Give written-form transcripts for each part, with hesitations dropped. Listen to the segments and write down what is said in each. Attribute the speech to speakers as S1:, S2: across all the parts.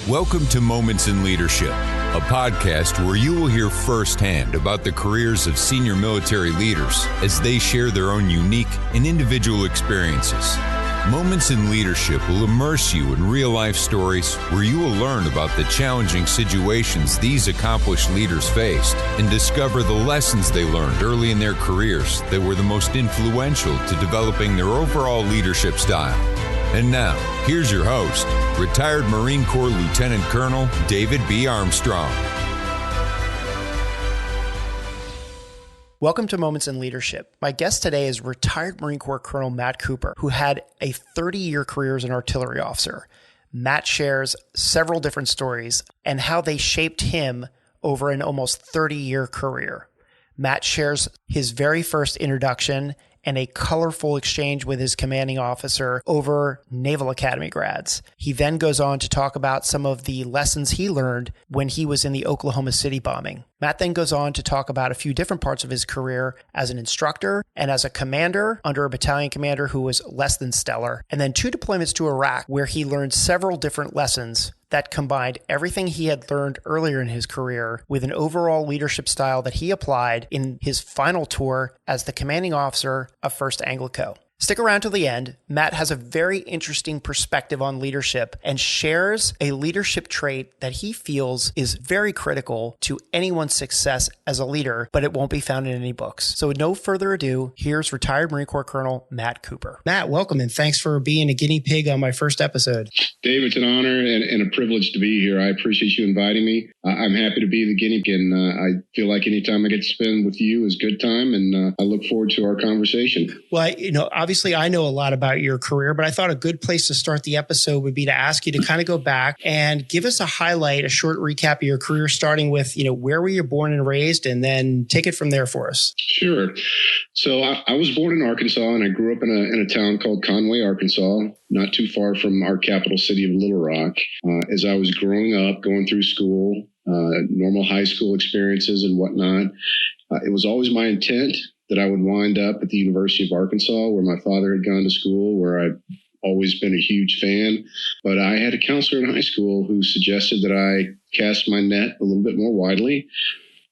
S1: Welcome to Moments in Leadership, a podcast where you will hear firsthand about the careers of senior military leaders as they share their own unique and individual experiences. Moments in Leadership will immerse you in real-life stories where you will learn about the challenging situations these accomplished leaders faced and discover the lessons they learned early in their careers that were the most influential to developing their overall leadership style. And now, here's your host, retired Marine Corps Lieutenant Colonel David B. Armstrong.
S2: Welcome to Moments in Leadership. My guest today is retired Marine Corps Colonel Matt Cooper, who had a 30-year career as an artillery officer. Matt shares several different stories and how they shaped him over an almost 30-year career. Matt shares his very first introduction and a colorful exchange with his commanding officer over Naval Academy grads. He then goes on to talk about some of the lessons he learned when he was in the Oklahoma City bombing. Matt then goes on to talk about a few different parts of his career as an instructor and as a commander under a battalion commander who was less than stellar, and then 2 deployments to Iraq where he learned several different lessons that combined everything he had learned earlier in his career with an overall leadership style that he applied in his final tour as the commanding officer of 1st Anglico. Stick around till the end. Matt has a very interesting perspective on leadership and shares a leadership trait that he feels is very critical to anyone's success as a leader, but it won't be found in any books. So with no further ado, here's retired Marine Corps Colonel Matt Cooper. Matt, welcome and thanks for being a guinea pig on my first episode.
S3: Dave, it's an honor and a privilege to be here. I appreciate you inviting me. I'm happy to be the guinea pig, and I feel like any time I get to spend with you is good time, and I look forward to our conversation.
S2: Well, obviously I know a lot about your career, but I thought a good place to start the episode would be to ask you to kind of go back and give us a highlight, a short recap of your career, starting with, where were you born and raised, and then take it from there for us.
S3: Sure. So I was born in Arkansas, and I grew up in a town called Conway, Arkansas, not too far from our capital city of Little Rock. As I was growing up, going through school, normal high school experiences and whatnot, it was always my intent that I would wind up at the University of Arkansas, where my father had gone to school, where I've always been a huge fan. But I had a counselor in high school who suggested that I cast my net a little bit more widely.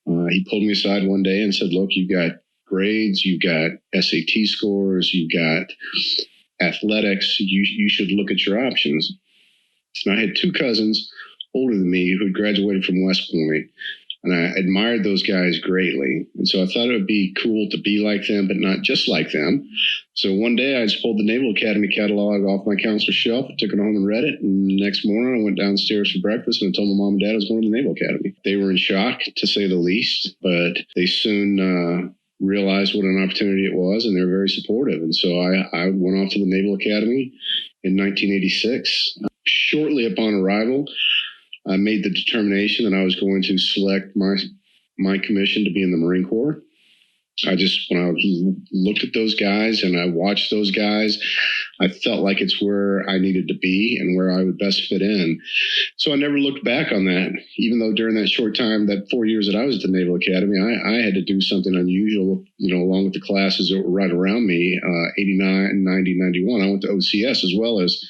S3: He pulled me aside one day and said, look, you've got grades, you've got SAT scores, you've got athletics, you should look at your options. And I had 2 cousins older than me who had graduated from West Point, and I admired those guys greatly. And so I thought it would be cool to be like them, but not just like them. So one day I just pulled the Naval Academy catalog off my counselor's shelf, took it home and read it. And the next morning I went downstairs for breakfast and I told my mom and dad I was going to the Naval Academy. They were in shock, to say the least, but they soon realized what an opportunity it was, and they were very supportive. And so I went off to the Naval Academy in 1986. Shortly upon arrival, I made the determination that I was going to select my commission to be in the Marine Corps. When I looked at those guys and I watched those guys, I felt like it's where I needed to be and where I would best fit in. So I never looked back on that, even though during that short time, that 4 years that I was at the Naval Academy, I had to do something unusual, along with the classes that were right around me, 89, 90, 91. I went to OCS as well as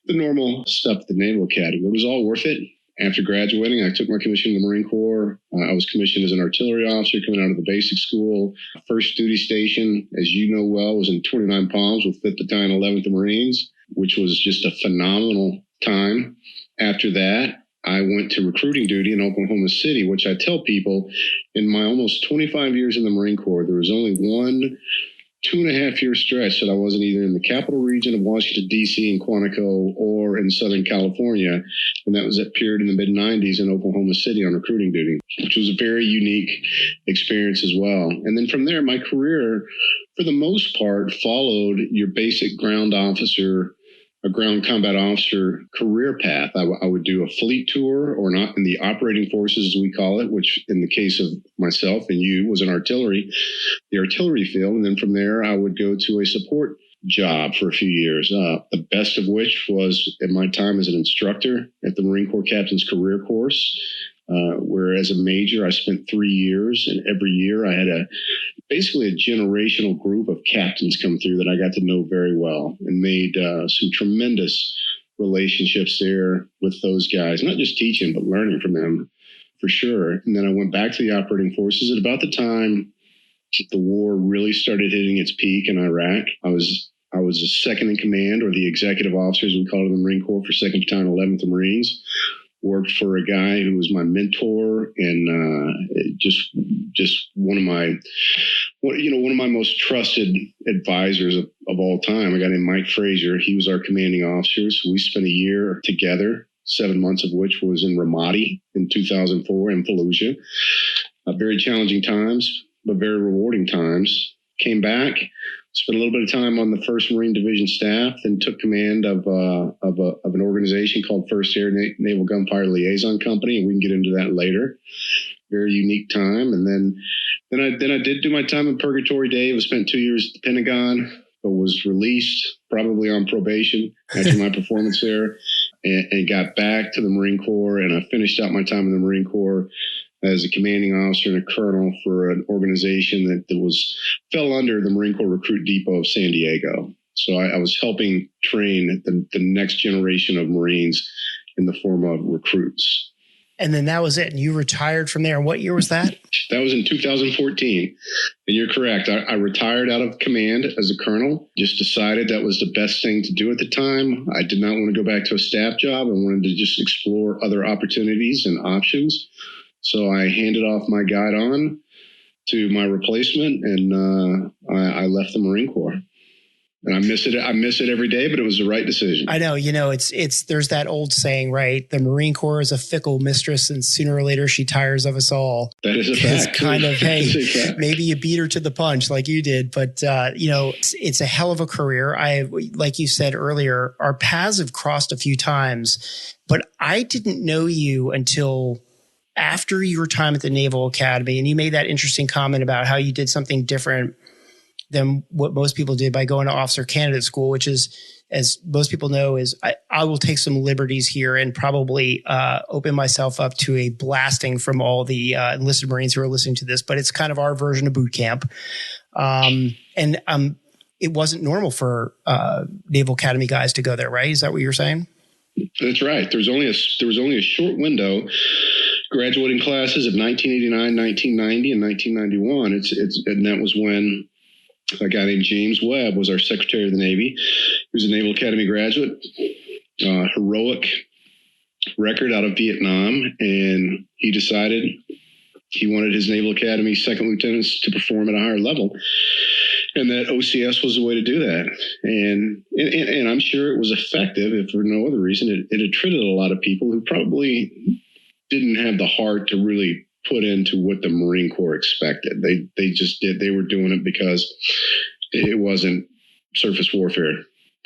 S3: the normal stuff at the Naval Academy. It was all worth it. After graduating, I took my commission in the Marine Corps. I was commissioned as an artillery officer coming out of the basic school. First duty station, as you know well, was in 29 Palms with 5th Battalion, 11th Marines, which was just a phenomenal time. After that, I went to recruiting duty in Oklahoma City, which I tell people in my almost 25 years in the Marine Corps, there was only one 2.5-year stretch that I wasn't either in the capital region of Washington, D.C. in Quantico or in Southern California. And that was that period in the mid-90s in Oklahoma City on recruiting duty, which was a very unique experience as well. And then from there, my career, for the most part, followed your basic ground officer, a ground combat officer career path. I would do a fleet tour, or not in the operating forces, as we call it, which in the case of myself and you was an the artillery field. And then from there, I would go to a support job for a few years, the best of which was in my time as an instructor at the Marine Corps Captain's Career Course, where as a major, I spent 3 years, and every year I had basically a generational group of captains come through that I got to know very well and made some tremendous relationships there with those guys, not just teaching, but learning from them for sure. And then I went back to the operating forces at about the time the war really started hitting its peak in Iraq. I was a second in command, or the executive officers, we call it in the Marine Corps, for 2nd Battalion, 11th Marines. Worked for a guy who was my mentor and just one of my most trusted advisors of all time. A guy named Mike Frazier. He was our commanding officer. So we spent a year together, 7 months of which was in Ramadi in 2004 in Fallujah. Very challenging times, but very rewarding times. Came back, spent a little bit of time on the 1st Marine Division staff, then took command of an organization called First Air Naval Gunfire Liaison Company, and we can get into that later. Very unique time. And then I did do my time in Purgatory Dave. I spent 2 years at the Pentagon, but was released probably on probation after my performance there, and got back to the Marine Corps. And I finished out my time in the Marine Corps as a commanding officer and a colonel for an organization that fell under the Marine Corps Recruit Depot of San Diego. So I was helping train the next generation of Marines in the form of recruits.
S2: And then that was it. And you retired from there. And what year was that?
S3: That was in 2014. And you're correct. I retired out of command as a colonel. Just decided that was the best thing to do at the time. I did not want to go back to a staff job. I wanted to just explore other opportunities and options. So I handed off my guide on to my replacement, and I left the Marine Corps. And I miss it. I miss it every day, but it was the right decision.
S2: I know. It's there's that old saying, right? The Marine Corps is a fickle mistress, and sooner or later she tires of us all.
S3: That is a fact.
S2: It's kind of, hey, maybe you beat her to the punch like you did, but it's a hell of a career. Like you said earlier, our paths have crossed a few times, but I didn't know you until after your time at the Naval Academy. And you made that interesting comment about how you did something different than what most people did by going to officer candidate school, which is, as most people know, is I will take some liberties here and probably open myself up to a blasting from all the enlisted Marines who are listening to this, but it's kind of our version of boot camp. It wasn't normal for Naval Academy guys to go there, right? Is that what you're saying?
S3: That's right. There was only a short window. Graduating classes of 1989, 1990, and 1991. And that was when a guy named James Webb was our Secretary of the Navy. He was a Naval Academy graduate, heroic record out of Vietnam, and he decided he wanted his Naval Academy second lieutenants to perform at a higher level, and that OCS was the way to do that. And I'm sure it was effective, if for no other reason. It attributed a lot of people who probably didn't have the heart to really put into what the Marine Corps expected. They just did. They were doing it because it wasn't surface warfare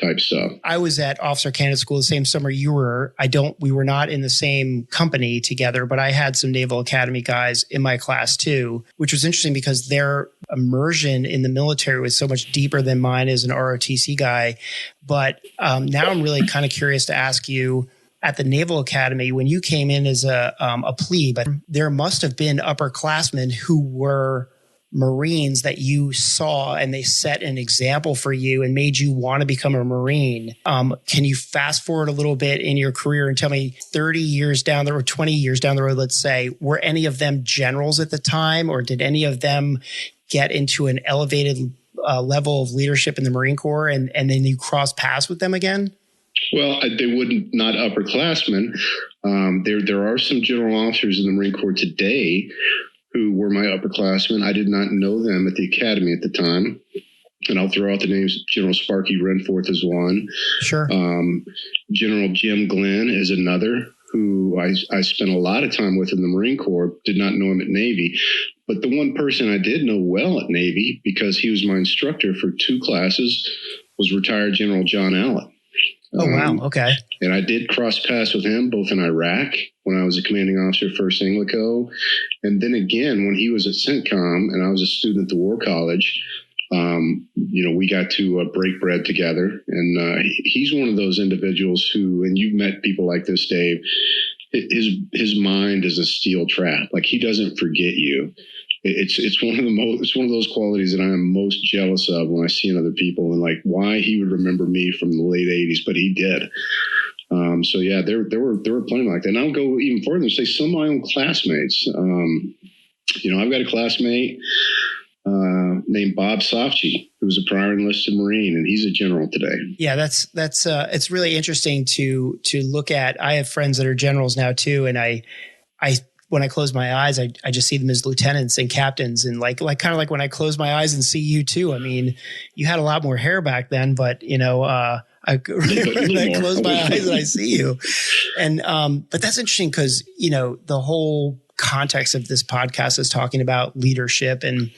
S3: type stuff.
S2: I was at officer candidate school the same summer you were. We were not in the same company together, but I had some Naval Academy guys in my class too, which was interesting because their immersion in the military was so much deeper than mine as an ROTC guy. But now I'm really kind of curious to ask you, at the Naval Academy, when you came in as a plebe, but there must have been upperclassmen who were Marines that you saw and they set an example for you and made you want to become a Marine. Can you fast forward a little bit in your career and tell me 30 years down the road, 20 years down the road, let's say, were any of them generals at the time, or did any of them get into an elevated level of leadership in the Marine Corps and then you cross paths with them again?
S3: Well, they wouldn't, not upperclassmen. There are some general officers in the Marine Corps today who were my upperclassmen. I did not know them at the academy at the time. And I'll throw out the names. General Sparky Renforth is one.
S2: Sure.
S3: General Jim Glenn is another who I spent a lot of time with in the Marine Corps. Did not know him at Navy. But the one person I did know well at Navy, because he was my instructor for 2 classes, was retired General John Allen.
S2: Oh, wow. Okay.
S3: And I did cross paths with him both in Iraq when I was a commanding officer at 1st Anglico. And then again, when he was at CENTCOM and I was a student at the War College, we got to break bread together. And he's one of those individuals who, and you've met people like this, Dave, his mind is a steel trap. Like, he doesn't forget you. It's one of those qualities that I am most jealous of when I see in other people, and like why he would remember me from the late 80s, but he did. So yeah, there were plenty like that. And I'll go even further and say some of my own classmates. I've got a classmate named Bob Sofchi, who was a prior enlisted Marine, and he's a general today.
S2: Yeah, that's it's really interesting to look at. I have friends that are generals now too, and I when I close my eyes, I just see them as lieutenants and captains, and like kind of like when I close my eyes and see you too. I mean, you had a lot more hair back then, but when I close my eyes and I see you, and but that's interesting because the whole context of this podcast is talking about leadership and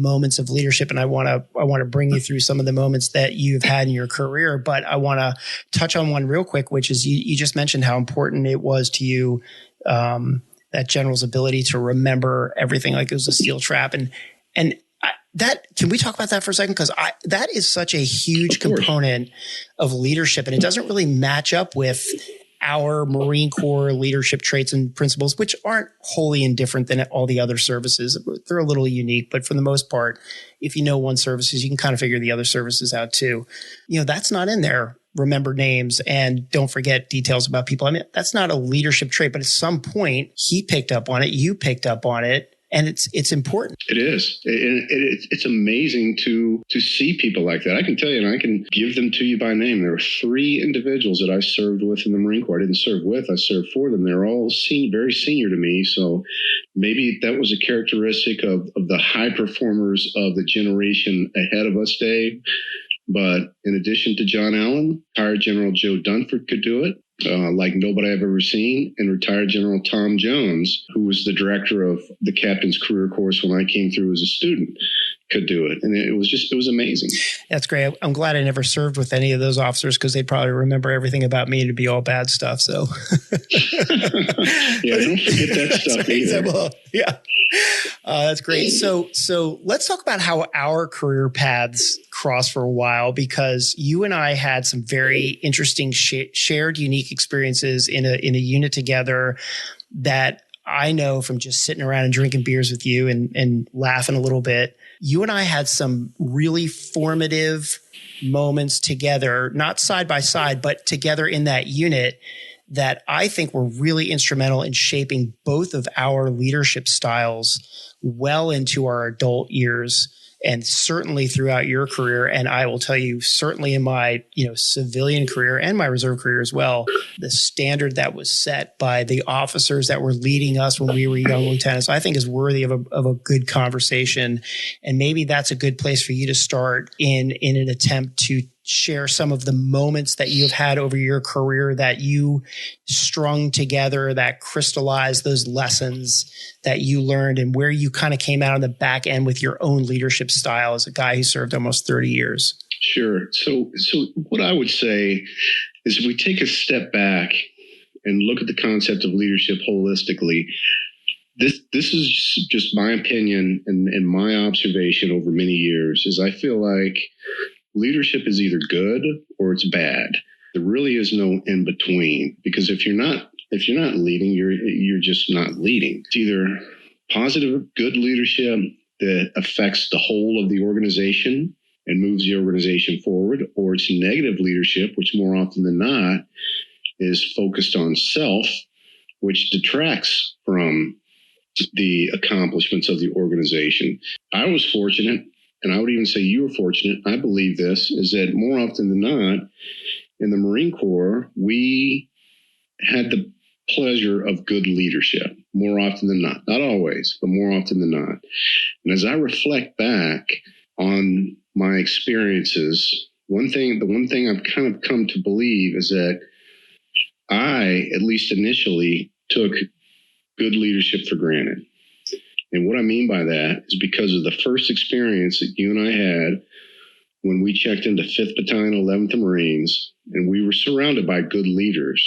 S2: moments of leadership. And I want to bring you through some of the moments that you've had in your career, but I want to touch on one real quick, which is you just mentioned how important it was to you, that general's ability to remember everything like it was a steel trap. And that, can we talk about that for a second? Cause that is such a huge component of leadership, and it doesn't really match up with our Marine Corps leadership traits and principles, which aren't wholly indifferent than all the other services. They're a little unique, but for the most part, if you know one services, you can kind of figure the other services out too. That's not in there. Remember names and don't forget details about people. I mean, that's not a leadership trait, but at some point he picked up on it. You picked up on it. And it's important.
S3: It is. It's amazing to see people like that. I can tell you, and I can give them to you by name. There were 3 individuals that I served with in the Marine Corps. I didn't serve with, I served for them. They're all very senior to me. So maybe that was a characteristic of the high performers of the generation ahead of us, Dave. But in addition to John Allen, retired General Joe Dunford could do it. Like nobody I've ever seen, and retired General Tom Jones, who was the director of the captain's career course when I came through as a student, could do it. And it was amazing. That's
S2: great. I'm glad I never served with any of those officers because they'd probably remember everything about me to be all bad stuff. So
S3: yeah, don't forget that stuff either.
S2: Well, yeah. That's great. So let's talk about how our career paths crossed for a while, because you and I had some very interesting shared unique experiences in a unit together that I know from just sitting around and drinking beers with you and laughing a little bit. You and I had some really formative moments together, not side by side, but together in that unit that I think were really instrumental in shaping both of our leadership styles well into our adult years, and certainly throughout your career. And I will tell you, certainly in my, civilian career and my reserve career as well, the standard that was set by the officers that were leading us when we were young lieutenants, I think is worthy of a good conversation. And maybe that's a good place for you to start in an attempt to share some of the moments that you have had over your career that you strung together, that crystallized those lessons that you learned, and where you kind of came out on the back end with your own leadership style as a guy who served almost 30 years.
S3: Sure. So what I would say is, if we take a step back and look at the concept of leadership holistically, this is just my opinion and my observation over many years, is I feel like leadership is either good or it's bad. There really is no in between, because if you're not leading, you're just not leading. It's either positive, good leadership that affects the whole of the organization and moves the organization forward, or it's negative leadership, which more often than not is focused on self, which detracts from the accomplishments of the organization. I was fortunate, and I would even say you were fortunate, I believe this, is that more often than not, in the Marine Corps, we had the pleasure of good leadership, more often than not. Not always, but more often than not. And as I reflect back on my experiences, the one thing I've kind of come to believe is that I, at least initially, took good leadership for granted. And what I mean by that is because of the first experience that you and I had when we checked into 5th Battalion, 11th Marines, and we were surrounded by good leaders.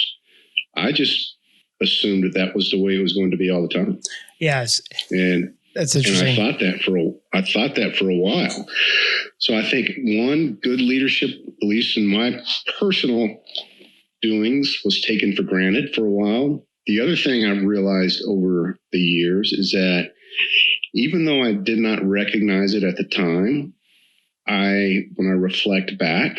S3: I just assumed that was the way it was going to be all the time.
S2: Yes.
S3: And
S2: that's interesting.
S3: And I thought that for a while. So I think one, good leadership, at least in my personal doings, was taken for granted for a while. The other thing I've realized over the years is that even though I did not recognize it at the time, when I reflect back,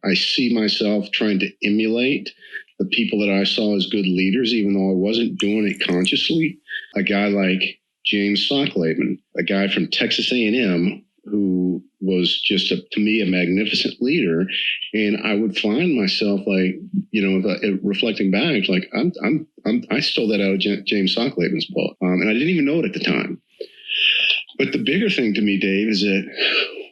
S3: I see myself trying to emulate the people that I saw as good leaders, even though I wasn't doing it consciously. A guy like James Socklaven, a guy from Texas A&M, who was just, to me, a magnificent leader. And I would find myself like, reflecting back, like I stole that out of James Socklaven's book. And I didn't even know it at the time. But the bigger thing to me, Dave, is that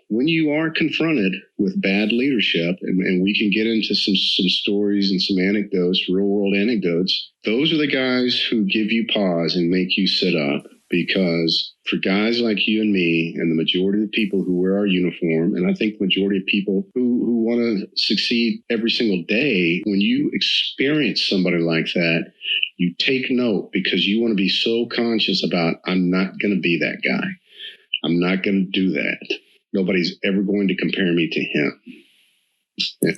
S3: when you are confronted with bad leadership, and we can get into some stories and some anecdotes, real world anecdotes, those are the guys who give you pause and make you sit up. Because for guys like you and me and the majority of the people who wear our uniform, and I think the majority of people who want to succeed every single day, when you experience somebody like that, you take note because you want to be so conscious about, I'm not going to be that guy. I'm not going to do that. Nobody's ever going to compare me to him.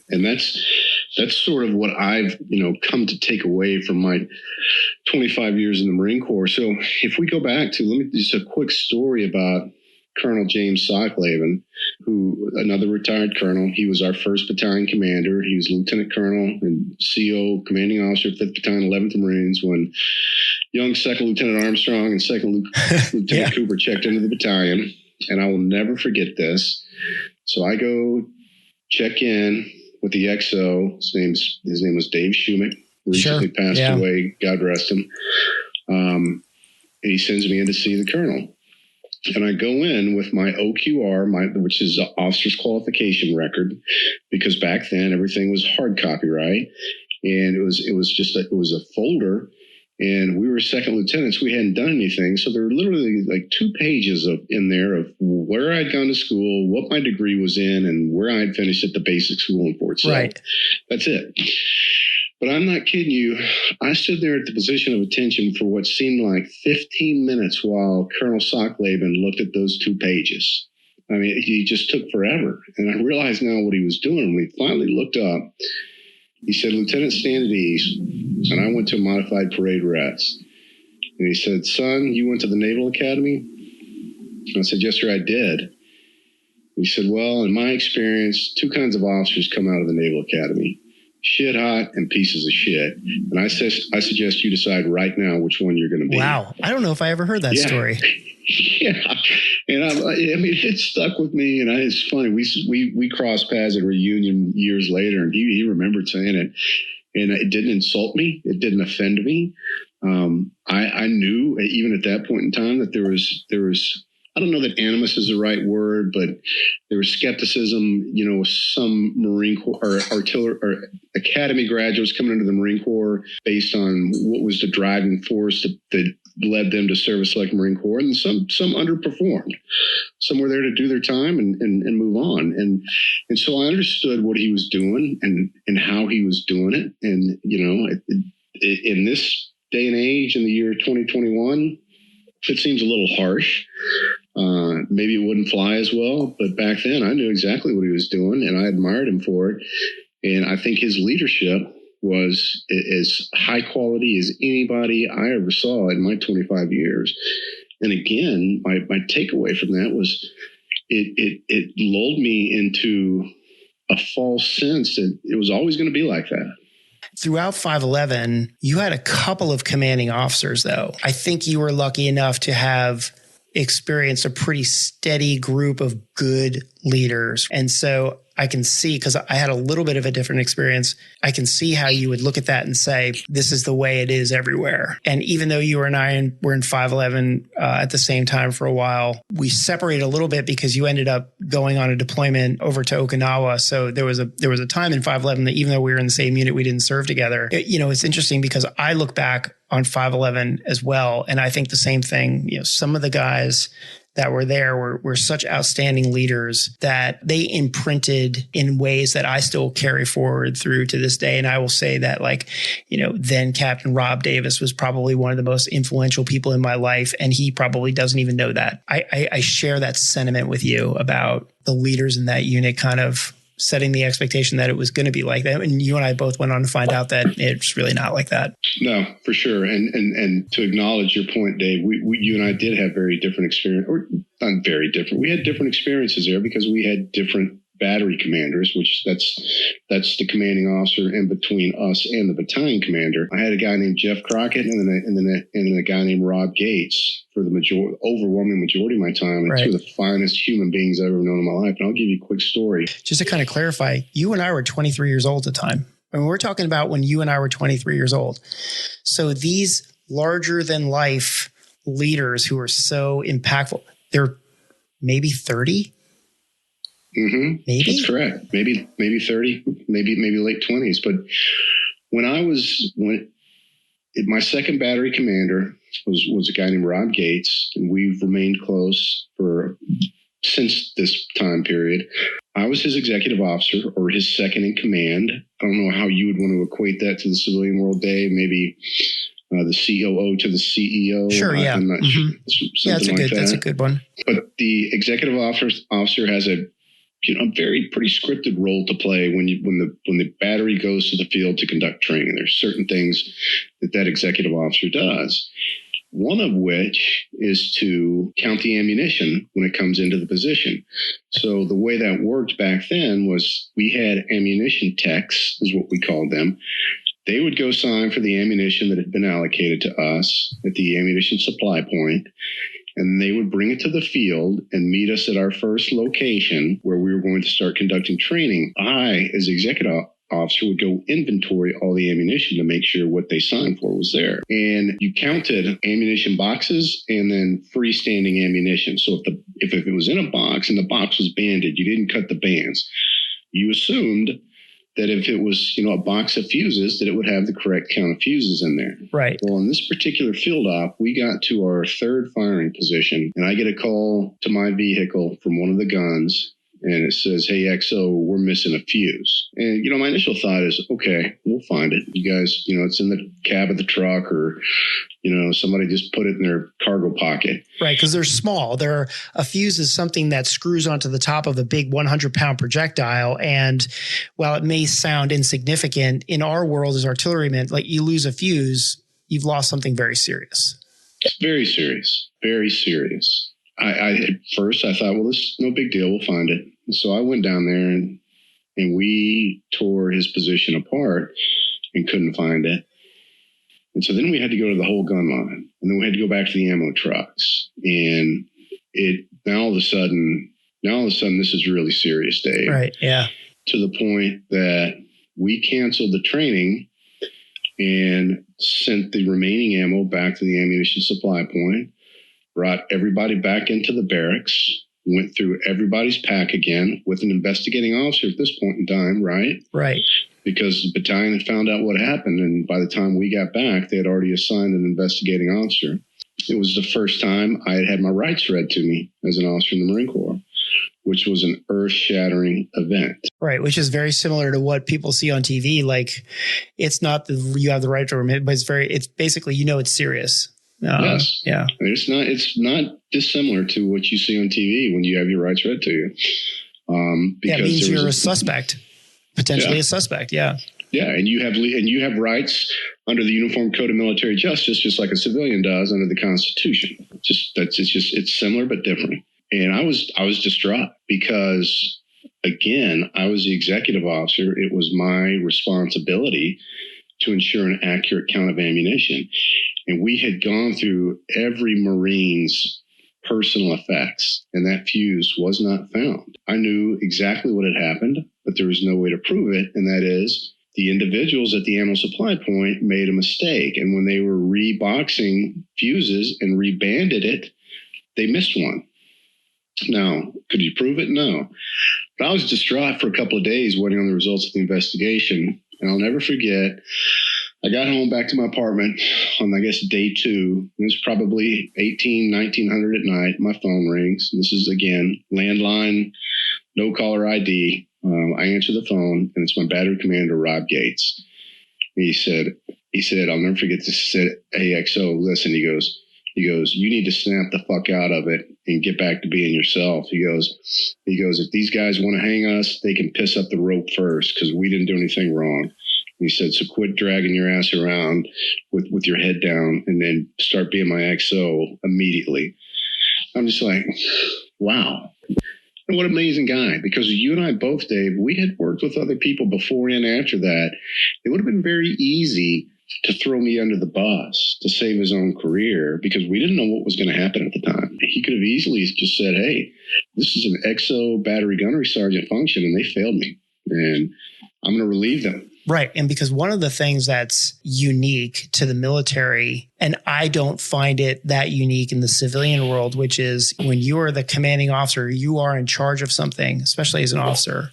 S3: And that's sort of what I've, come to take away from my 25 years in the Marine Corps. So if we go back to, just a quick story about Colonel James Socklaven, who, another retired colonel. He was our 1st Battalion commander. He was Lieutenant Colonel and CO, commanding officer, 5th Battalion, 11th Marines, when young 2nd Lieutenant Armstrong and 2nd Lieutenant Cooper checked into the battalion. And I will never forget this. So I go check in with the XO. His name was Dave Shumick. Recently passed away. God rest him. And he sends me in to see the colonel. And I go in with my OQR, which is the officer's qualification record, because back then everything was hard copy, right? And it was a folder. And we were 2nd lieutenants. We hadn't done anything. So there were literally like 2 pages in there of where I'd gone to school, what my degree was in, and where I'd finished at the basic school in Fort Sill. Right. That's it. But I'm not kidding you. I stood there at the position of attention for what seemed like 15 minutes while Colonel Socklaven looked at those 2 pages. I mean, he just took forever. And I realized now what he was doing. When he finally looked up, he said, "Lieutenant, stand at ease." And I went to a modified parade rest. And he said, "Son, you went to the Naval Academy?" And I said, "Yes, sir, I did." And he said, "Well, in my experience, 2 kinds of officers come out of the Naval Academy: shit hot and pieces of shit. And I suggest you decide right now which one you're going to be."
S2: Wow. I don't know if I ever heard that story.
S3: Yeah. And it stuck with me. And it's funny. We crossed paths at a reunion years later, and he remembered saying it. And it didn't insult me. It didn't offend me. I knew even at that point in time that there was, I don't know that animus is the right word, but there was skepticism. Some Marine Corps or artillery or academy graduates coming into the Marine Corps based on what was the driving force that led them to service like Marine Corps, and some underperformed. Some were there to do their time and move on. And so I understood what he was doing and how he was doing it. And, in this day and age, in the year 2021, it seems a little harsh. Maybe it wouldn't fly as well, but back then I knew exactly what he was doing, and I admired him for it. And I think his leadership was as high quality as anybody I ever saw in my 25 years. And again, my takeaway from that was it lulled me into a false sense that it was always going to be like that.
S2: Throughout 5/11, you had a couple of commanding officers, though. I think you were lucky enough to have experienced a pretty steady group of good leaders. And so I can see, because I had a little bit of a different experience, I can see how you would look at that and say, this is the way it is everywhere. And even though you and I were in 5/11 at the same time for a while, we separated a little bit because you ended up going on a deployment over to Okinawa. So there was a time in 5/11 that even though we were in the same unit, we didn't serve together. It's interesting because I look back on 5/11 as well, and I think the same thing. Some of the guys that were there were such outstanding leaders that they imprinted in ways that I still carry forward through to this day. And I will say that, then Captain Rob Davis was probably one of the most influential people in my life. And he probably doesn't even know that. I share that sentiment with you about the leaders in that unit kind of setting the expectation that it was going to be like that. And you and I both went on to find out that it's really not like that.
S3: No, for sure. And to acknowledge your point, Dave, you and I did have very different experience, or not very different. We had different experiences there because we had different battery commanders, which that's the commanding officer in between us and the battalion commander. I had a guy named Jeff Crockett and then a guy named Rob Gates for the overwhelming majority of my time, and two of the finest human beings I've ever known in my life. And I'll give you a quick story.
S2: Just to kind of clarify, you and I were 23 years old at the time. I mean, we're talking about when you and I were 23 years old. So these larger than life leaders who are so impactful, they're maybe 30.
S3: Mm-hmm.
S2: Maybe
S3: that's correct. Maybe 30, maybe late 20s. But my second battery commander was a guy named Rob Gates, and we've remained close since this time period. I was his executive officer, or his second in command. I don't know how you would want to equate that to the civilian world, Dave. Maybe the COO to the CEO.
S2: Sure, yeah.
S3: I'm not sure.
S2: That's a good one.
S3: But the executive officer has a pretty scripted role to play when the battery goes to the field to conduct training. There's certain things that executive officer does. One of which is to count the ammunition when it comes into the position. So the way that worked back then was we had ammunition techs, is what we called them. They would go sign for the ammunition that had been allocated to us at the ammunition supply point, and they would bring it to the field and meet us at our first location where we were going to start conducting training. I, as executive officer, would go inventory all the ammunition to make sure what they signed for was there. And you counted ammunition boxes and then freestanding ammunition. So if it was in a box and the box was banded, you didn't cut the bands. You assumed that if it was, a box of fuses, that it would have the correct count of fuses in there.
S2: Right.
S3: Well, in this particular field op, we got to our third firing position, and I get a call to my vehicle from one of the guns, and it says, "Hey, XO, we're missing a fuse." And, my initial thought is, okay, we'll find it. You guys, it's in the cab of the truck, or, somebody just put it in their cargo pocket.
S2: Right, because they're small. A fuse is something that screws onto the top of a big 100-pound projectile. And while it may sound insignificant, in our world as artillerymen, like you lose a fuse, you've lost something very serious.
S3: It's very serious, very serious. At first I thought, well, this is no big deal. We'll find it. So I went down there and we tore his position apart and couldn't find it. And so then we had to go to the whole gun line, and then we had to go back to the ammo trucks. And now all of a sudden, this is really serious, Dave.
S2: Right. Yeah.
S3: To the point that we canceled the training and sent the remaining ammo back to the ammunition supply point, brought everybody back into the barracks, went through everybody's pack again with an investigating officer at this point in time, right?
S2: Right.
S3: Because the battalion had found out what happened, and by the time we got back, they had already assigned an investigating officer. It was the first time I had my rights read to me as an officer in the Marine Corps, which was an earth-shattering event.
S2: Right, which is very similar to what people see on TV. Like, it's not that you have the right to remit, but it's basically, it's serious.
S3: Yes.
S2: Yeah.
S3: It's not dissimilar to what you see on TV when you have your rights read to you.
S2: Because it means you're a suspect, potentially a suspect. Yeah.
S3: Yeah, and you have rights under the Uniform Code of Military Justice, just like a civilian does under the Constitution. It's similar but different. And I was distraught because, again, I was the executive officer. It was my responsibility to ensure an accurate count of ammunition. And we had gone through every Marine's personal effects, and that fuse was not found. I knew exactly what had happened, but there was no way to prove it, and that is the individuals at the ammo supply point made a mistake. And when they were reboxing fuses and rebanded it, they missed one. Now, could you prove it? No. But I was distraught for a couple of days waiting on the results of the investigation. And I'll never forget, I got home back to my apartment on, I guess, day 2. It was probably 1900 at night. My phone rings. This is, again, landline, no caller ID. I answer the phone, and it's my battery commander, Rob Gates. He said, I'll never forget this. He said, "Hey, XO, listen," he goes, "You need to snap the fuck out of it and get back to being yourself." He goes, "If these guys want to hang us, they can piss up the rope first because we didn't do anything wrong." He said, "So quit dragging your ass around with your head down and then start being my XO immediately." I'm just like, wow. And what an amazing guy, because you and I both, Dave, we had worked with other people before and after that. It would have been very easy to throw me under the bus to save his own career because we didn't know what was going to happen at the time. He could have easily just said, hey, this is an XO battery gunnery sergeant function, and they failed me, and I'm going to relieve them.
S2: Right. And because one of the things that's unique to the military, and I don't find it that unique in the civilian world, which is when you are the commanding officer, you are in charge of something, especially as an officer,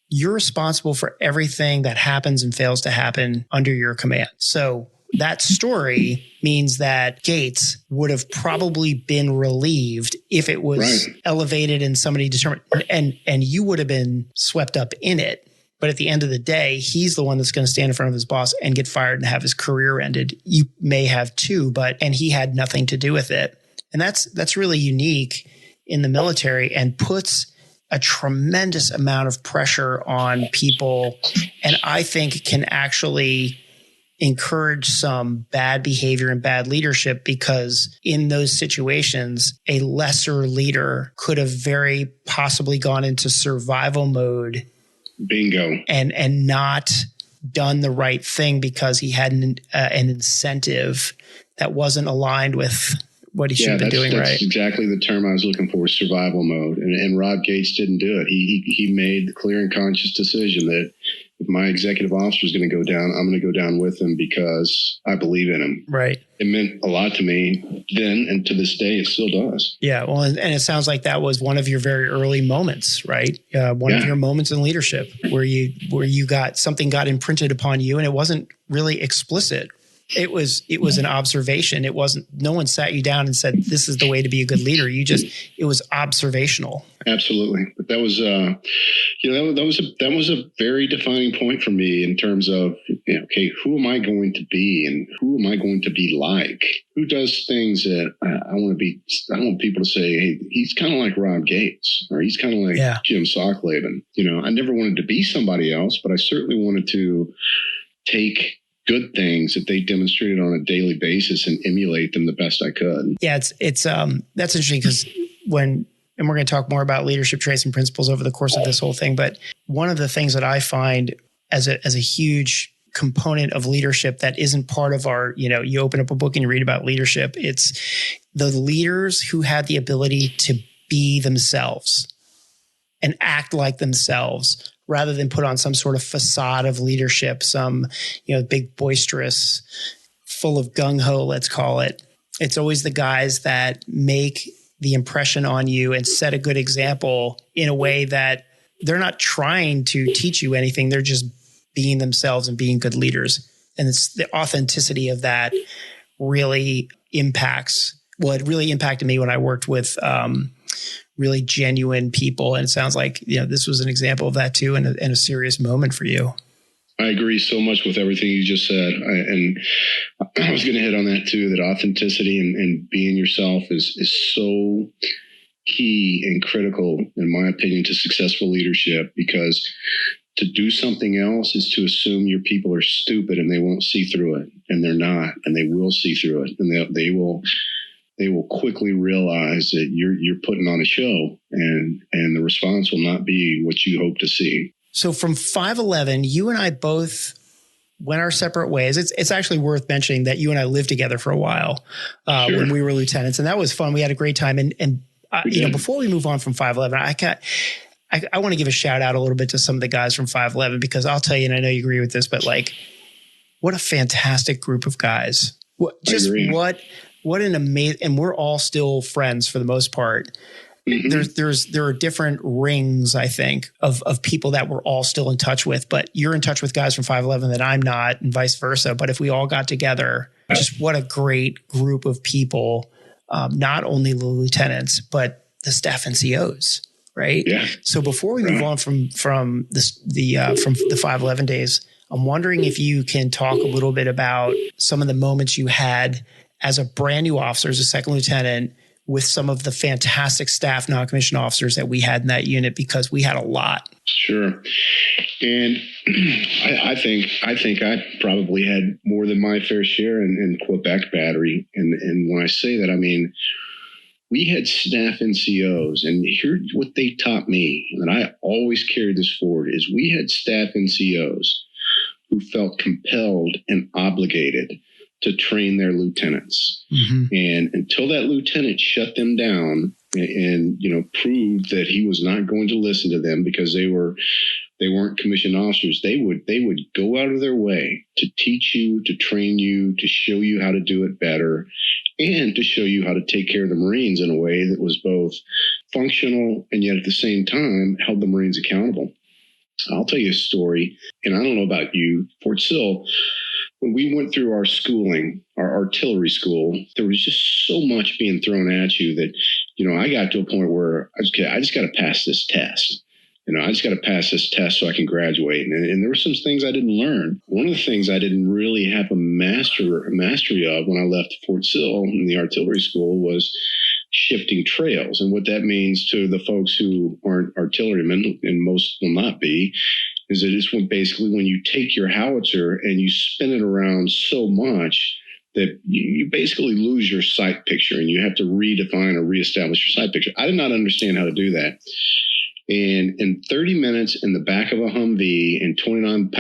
S2: you're responsible for everything that happens and fails to happen under your command. So that story means that Gates would have probably been relieved if it was elevated and somebody determined, and you would have been swept up in it. But at the end of the day, he's the one that's going to stand in front of his boss and get fired and have his career ended. You may have too, and he had nothing to do with it. And that's really unique in the military and puts a tremendous amount of pressure on people, and I think can actually encourage some bad behavior and bad leadership, because in those situations, a lesser leader could have very possibly gone into survival mode.
S3: Bingo.
S2: And not done the right thing because he had an incentive that wasn't aligned with what he should have been doing. That's
S3: exactly the term I was looking for, survival mode. And Rob Gates didn't do it. He made the clear and conscious decision that if my executive officer is going to go down, I'm going to go down with him because I believe in him.
S2: Right.
S3: It meant a lot to me then, and to this day, it still does.
S2: Yeah. Well, and it sounds like that was one of your very early moments, right? One of your moments in leadership where you got imprinted upon you, and it wasn't really explicit. It was an observation. It wasn't, no one sat you down and said, this is the way to be a good leader. It was observational.
S3: Absolutely. But that was, that was a very defining point for me in terms of, okay, who am I going to be and who am I going to be like? Who does things that I want to be? I want people to say, hey, he's kind of like Rob Gates, or he's kind of like Jim Socklaven. I never wanted to be somebody else, but I certainly wanted to take good things that they demonstrated on a daily basis and emulate them the best I could. Yeah,
S2: it's that's interesting because and we're going to talk more about leadership traits and principles over the course of this whole thing. But one of the things that I find as a huge component of leadership that isn't part of our, you open up a book and you read about leadership, it's the leaders who had the ability to be themselves and act like themselves, rather than put on some sort of facade of leadership, some, big boisterous, full of gung-ho, let's call it. It's always the guys that make the impression on you and set a good example in a way that they're not trying to teach you anything. They're just being themselves and being good leaders. And it's the authenticity of that really impacts. Well, it really impacted me when I worked with really genuine people. And it sounds like, this was an example of that too, and a serious moment for you.
S3: I agree so much with everything you just said. And I was going to hit on that too, that authenticity and being yourself is so key and critical, in my opinion, to successful leadership, because to do something else is to assume your people are stupid and they won't see through it. And they're not, and they will see through it. And they will quickly realize that you're putting on a show, and the response will not be what you hope to see.
S2: So from 5/11, you and I both went our separate ways. It's actually worth mentioning that you and I lived together for a while when we were lieutenants, and that was fun. We had a great time. And before we move on from 5/11, I want to give a shout out a little bit to some of the guys from 5/11, because I'll tell you, and I know you agree with this, but what a fantastic group of guys. What an amazing, and we're all still friends for the most part. Mm-hmm. There are different rings, I think, of people that we're all still in touch with, but you're in touch with guys from 5/11 that I'm not, and vice versa. But if we all got together, just what a great group of people, not only the lieutenants, but the staff NCOs, right?
S3: Yeah.
S2: So before we move on from the 5/11 days, I'm wondering if you can talk a little bit about some of the moments you had as a brand new officer, as a second lieutenant, with some of the fantastic staff non-commissioned officers that we had in that unit, because we had a lot.
S3: Sure. And I think I probably had more than my fair share in Quebec battery. And when I say that, I mean, we had staff NCOs, and here's what they taught me, and I always carried this forward, is we had staff NCOs who felt compelled and obligated to train their lieutenants. Mm-hmm. And until that lieutenant shut them down and proved that he was not going to listen to them because they weren't commissioned officers, they would go out of their way to teach you, to train you, to show you how to do it better, and to show you how to take care of the Marines in a way that was both functional and yet at the same time held the Marines accountable. I'll tell you a story, and I don't know about you, Fort Sill, when we went through our schooling, our artillery school, there was just so much being thrown at you that, I got to a point where I just got to pass this test. I just got to pass this test so I can graduate. And there were some things I didn't learn. One of the things I didn't really have a mastery of when I left Fort Sill in the artillery school was shifting trails. And what that means to the folks who aren't artillerymen, and most will not be, is that it's basically when you take your howitzer and you spin it around so much that you basically lose your sight picture, and you have to redefine or reestablish your sight picture. I did not understand how to do that. And in 30 minutes in the back of a Humvee in 29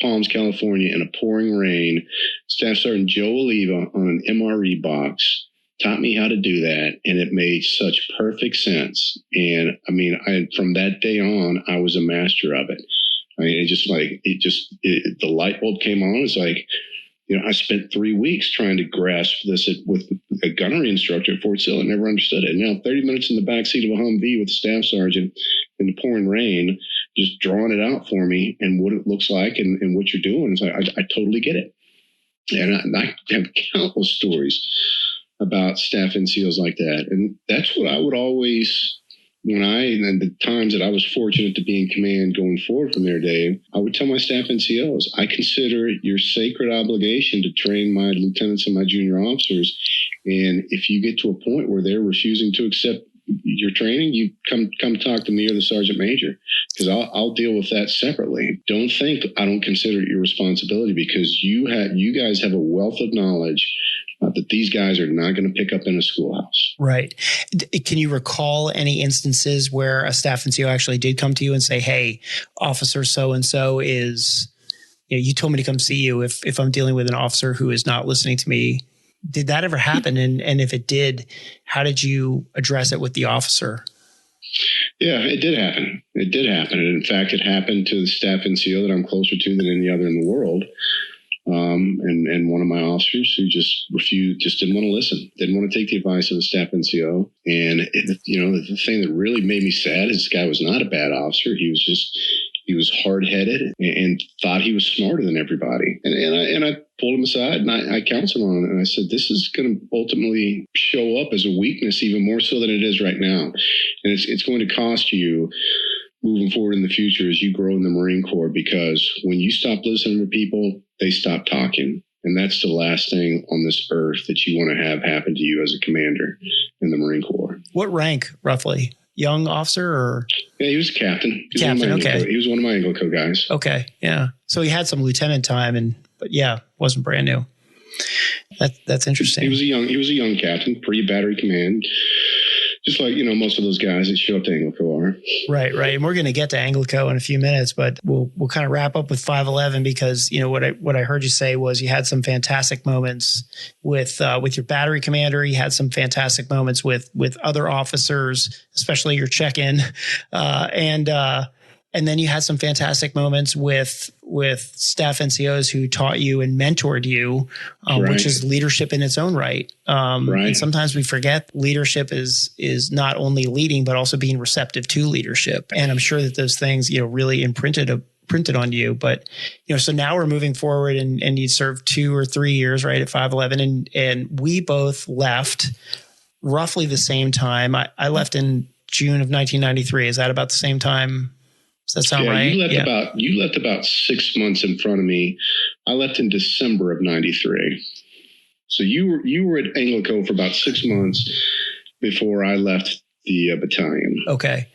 S3: Palms, California, in a pouring rain, Staff Sergeant Joe Oliva on an MRE box taught me how to do that, and it made such perfect sense. And from that day on, I was a master of it. The light bulb came on. It's like, I spent 3 weeks trying to grasp this with a gunnery instructor at Fort Sill and never understood it. Now, 30 minutes in the backseat of a Humvee with a staff sergeant in the pouring rain, just drawing it out for me and what it looks like and what you're doing. It's like, I totally get it. And I have countless stories about staff NCOs like that. And that's what I would always, and the times that I was fortunate to be in command going forward from there, Dave, I would tell my staff NCOs, I consider it your sacred obligation to train my lieutenants and my junior officers. And if you get to a point where they're refusing to accept your training, you come talk to me or the sergeant major, because I'll deal with that separately. Don't think I don't consider it your responsibility, because you guys have a wealth of knowledge that these guys are not going to pick up in a schoolhouse.
S2: Right. Can you recall any instances where a staff NCO actually did come to you and say, hey, officer so-and-so is, you told me to come see you if I'm dealing with an officer who is not listening to me? Did that ever happen? And if it did, how did you address it with the officer?
S3: Yeah, it did happen. It did happen. And in fact, it happened to the staff NCO that I'm closer to than any other in the world. And one of my officers who just didn't want to listen, didn't want to take the advice of the staff NCO. And, the thing that really made me sad is this guy was not a bad officer. He was hard-headed and thought he was smarter than everybody. And I pulled him aside and I counseled on it. And I said, this is going to ultimately show up as a weakness even more so than it is right now. And it's going to cost you moving forward in the future as you grow in the Marine Corps, because when you stop listening to people, they stop talking. And that's the last thing on this earth that you want to have happen to you as a commander in the Marine Corps.
S2: What rank, roughly? Young officer or?
S3: Yeah, he was a captain.
S2: Captain, okay.
S3: He was one of my Anglo guys.
S2: Okay, yeah. So he had some lieutenant time, but wasn't brand new. That's interesting.
S3: He was a young captain, pre-battery command. Just like, most of those guys that show up to Anglico are.
S2: Right. And we're going to get to Anglico in a few minutes, but we'll kind of wrap up with 511 because, what I heard you say was you had some fantastic moments with your battery commander. You had some fantastic moments with other officers, especially your check-in. And then you had some fantastic moments with staff NCOs who taught you and mentored you,
S3: right.
S2: Which is leadership in its own right.
S3: Right.
S2: And sometimes we forget leadership is not only leading, but also being receptive to leadership. And I'm sure that those things, really imprinted on you. But, so now we're moving forward and you served 2 or 3 years, right, at 511. And we both left roughly the same time. I left in June of 1993. Is that about the same time? Does that sound right?
S3: You left about 6 months in front of me. I left in December of 93. So you were at Anglico for about 6 months before I left the battalion.
S2: Okay.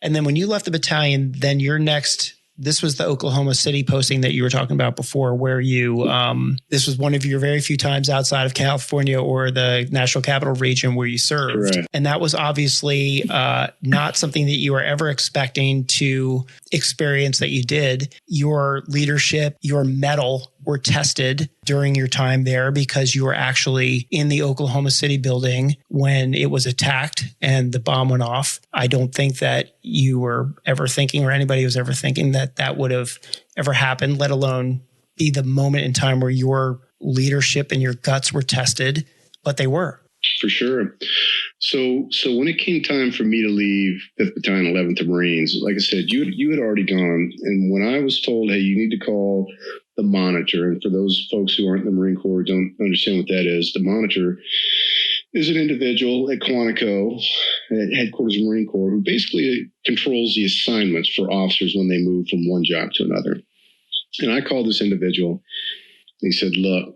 S2: And then when you left the battalion, then your next this was the Oklahoma City posting that you were talking about before, where you, this was one of your very few times outside of California or the National Capital Region where you served.
S3: Correct.
S2: And that was obviously not something that you were ever expecting to experience that you did. Your leadership, your mettle were tested during your time there because you were actually in the Oklahoma City building when it was attacked and the bomb went off. I don't think that you were ever thinking, or anybody was ever thinking, that that would have ever happened, let alone be the moment in time where your leadership and your guts were tested, but they were.
S3: For sure. So when it came time for me to leave 5th Battalion, 11th Marines, like I said, you had already gone. And when I was told, hey, you need to call the monitor, and for those folks who aren't in the Marine Corps, don't understand what that is, the monitor is an individual at Quantico, at headquarters of the Marine Corps, who basically controls the assignments for officers when they move from one job to another. And I called this individual, and he said, look,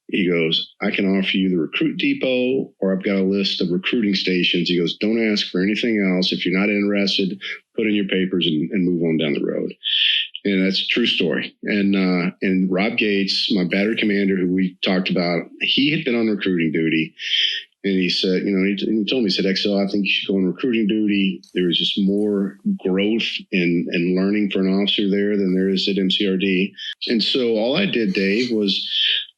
S3: he goes, I can offer you the recruit depot, or I've got a list of recruiting stations. He goes, don't ask for anything else. If you're not interested, put in your papers and move on down the road. And that's a true story. And Rob Gates, my battery commander, who we talked about, he had been on recruiting duty. And he said, he told me, he said, XL, I think you should go on recruiting duty. There is just more growth and learning for an officer there than there is at MCRD. And so all I did, Dave, was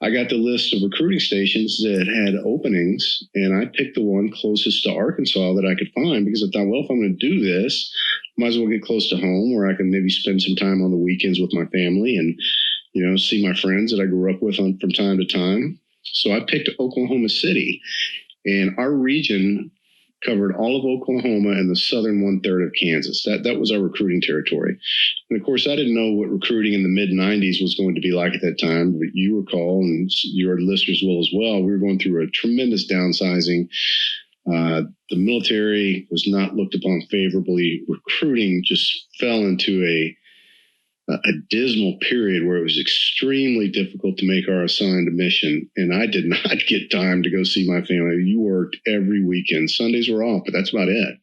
S3: I got the list of recruiting stations that had openings, and I picked the one closest to Arkansas that I could find, because I thought, well, if I'm going to do this, might as well get close to home, where I can maybe spend some time on the weekends with my family and, see my friends that I grew up with from time to time. So I picked Oklahoma City. And our region covered all of Oklahoma and the southern 1/3 of Kansas. That was our recruiting territory. And of course, I didn't know what recruiting in the mid-90s was going to be like at that time. But you recall, and your listeners will as well, we were going through a tremendous downsizing. The military was not looked upon favorably. Recruiting just fell into a dismal period where it was extremely difficult to make our assigned mission. And I did not get time to go see my family. You worked every weekend. Sundays were off, but that's about it.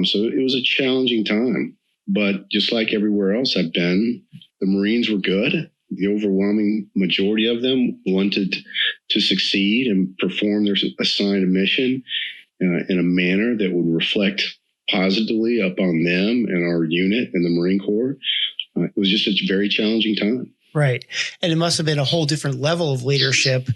S3: So it was a challenging time. But just like everywhere else I've been, the Marines were good. The overwhelming majority of them wanted to succeed and perform their assigned mission in a manner that would reflect positively upon them and our unit and the Marine Corps. It was just a very challenging time.
S2: Right. And it must have been a whole different level of leadership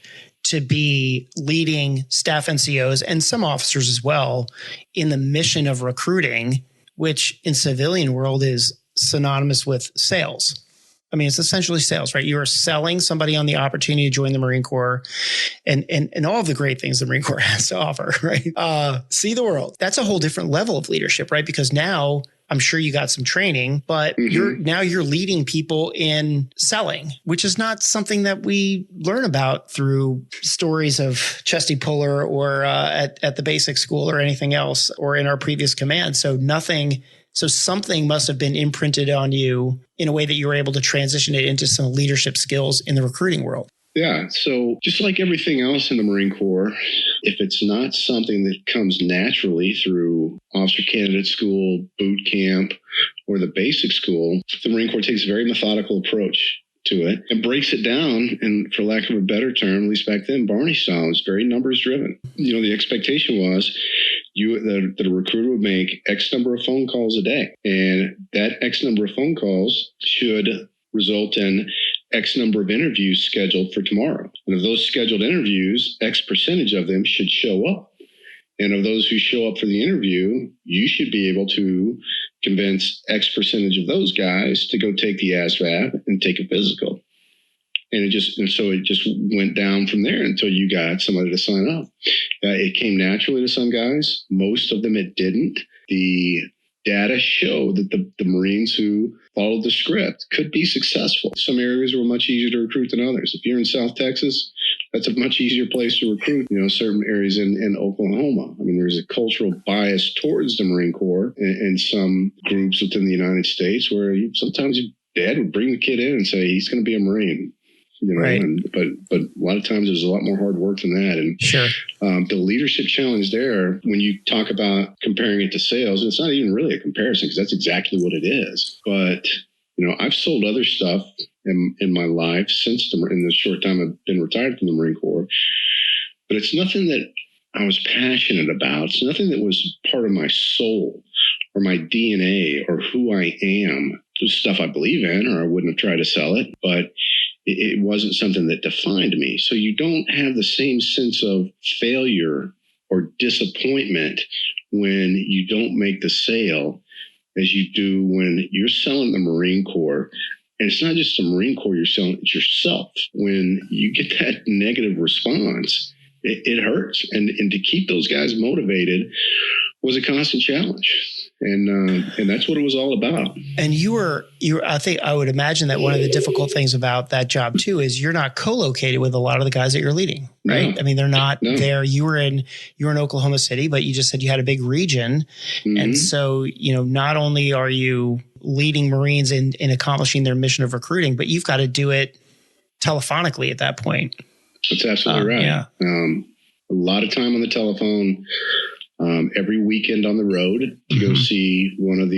S2: to be leading staff NCOs and some officers as well in the mission of recruiting, which in civilian world is synonymous with sales. I mean, it's essentially sales, right? You are selling somebody on the opportunity to join the Marine Corps and all of the great things the Marine Corps has to offer, right? See the world. That's a whole different level of leadership, right? Because now I'm sure you got some training, but you're leading people in selling, which is not something that we learn about through stories of Chesty Puller or at the basic school or anything else, or in our previous command. So something must have been imprinted on you in a way that you were able to transition it into some leadership skills in the recruiting world.
S3: Yeah. So just like everything else in the Marine Corps, if it's not something that comes naturally through officer candidate school, boot camp, or the basic school, the Marine Corps takes a very methodical approach to it and breaks it down. And for lack of a better term, at least back then, Barney style is very numbers driven. The expectation was that a recruiter would make X number of phone calls a day, and that X number of phone calls should result in X number of interviews scheduled for tomorrow. And of those scheduled interviews, X percentage of them should show up. And of those who show up for the interview, you should be able to convince X percentage of those guys to go take the ASVAB and take a physical. And so it just went down from there until you got somebody to sign up. It came naturally to some guys. Most of them it didn't. The data show that the Marines who followed the script could be successful. Some areas were much easier to recruit than others. If you're in South Texas, that's a much easier place to recruit. Certain areas in Oklahoma. I mean, there's a cultural bias towards the Marine Corps in some groups within the United States where sometimes your dad would bring the kid in and say, he's going to be a Marine.
S2: Right.
S3: but a lot of times there's a lot more hard work than that. And
S2: sure.
S3: The leadership challenge there, when you talk about comparing it to sales, it's not even really a comparison because that's exactly what it is. But, I've sold other stuff in my life since in the short time I've been retired from the Marine Corps, but it's nothing that I was passionate about. It's nothing that was part of my soul or my DNA or who I am. It's stuff I believe in, or I wouldn't have tried to sell it, but it wasn't something that defined me. So you don't have the same sense of failure or disappointment when you don't make the sale as you do when you're selling the Marine Corps. And it's not just the Marine Corps you're selling, it's yourself. When you get that negative response, it hurts. And to keep those guys motivated was a constant challenge. And that's what it was all about.
S2: And I think I would imagine that one of the difficult things about that job too is you're not co-located with a lot of the guys that you're leading, right?
S3: No.
S2: I mean, they're not
S3: No.
S2: there. You were in Oklahoma City, but you just said you had a big region.
S3: Mm-hmm.
S2: And so, not only are you leading Marines in accomplishing their mission of recruiting, but you've got to do it telephonically at that point.
S3: That's absolutely right.
S2: Yeah.
S3: A lot of time on the telephone. Every weekend on the road to go see one of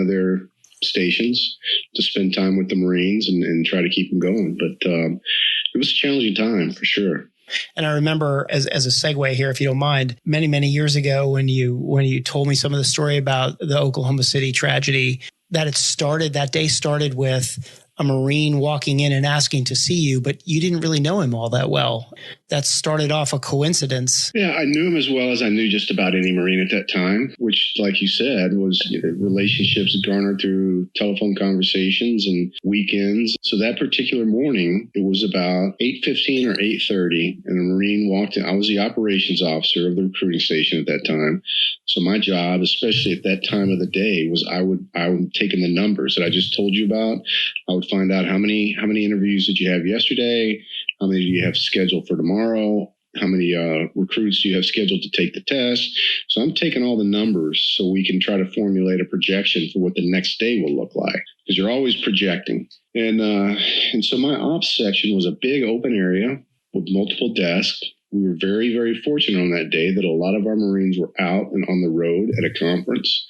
S3: their stations to spend time with the Marines and try to keep them going. But it was a challenging time for sure.
S2: And I remember, as a segue here, if you don't mind, many, many years ago when you told me some of the story about the Oklahoma City tragedy, that day started with a Marine walking in and asking to see you, but you didn't really know him all that well. That started off a coincidence.
S3: Yeah, I knew him as well as I knew just about any Marine at that time, which, like you said, was relationships garnered through telephone conversations and weekends. So that particular morning, it was about 8:15 or 8:30, and a Marine walked in. I was the operations officer of the recruiting station at that time. So my job, especially at that time of the day, was I would take in the numbers that I just told you about. I would find out how many interviews did you have yesterday, how many do you have scheduled for tomorrow, how many recruits do you have scheduled to take the test. So I'm taking all the numbers so we can try to formulate a projection for what the next day will look like, because you're always projecting. And so my ops section was a big open area with multiple desks. We were very, very fortunate on that day that a lot of our Marines were out and on the road at a conference.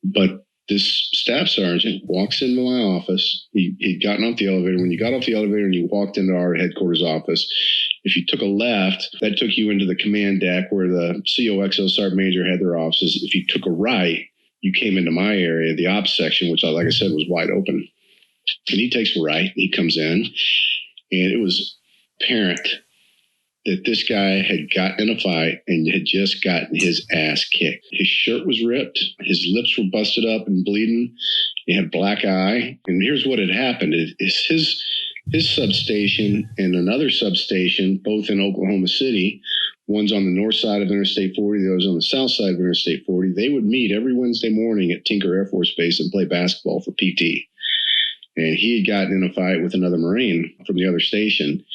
S3: But this staff sergeant walks into my office. He'd gotten off the elevator. When you got off the elevator and you walked into our headquarters office, if you took a left, that took you into the command deck where the COXO Sergeant Major had their offices. If you took a right, you came into my area, the ops section, which, like I said, was wide open. And he takes a right, and he comes in, and it was apparent that this guy had gotten in a fight and had just gotten his ass kicked. His shirt was ripped. His lips were busted up and bleeding. He had a black eye. And here's what had happened. Is his substation and another substation, both in Oklahoma City, one's on the north side of Interstate 40, the other's on the south side of Interstate 40. They would meet every Wednesday morning at Tinker Air Force Base and play basketball for PT. And he had gotten in a fight with another Marine from the other station.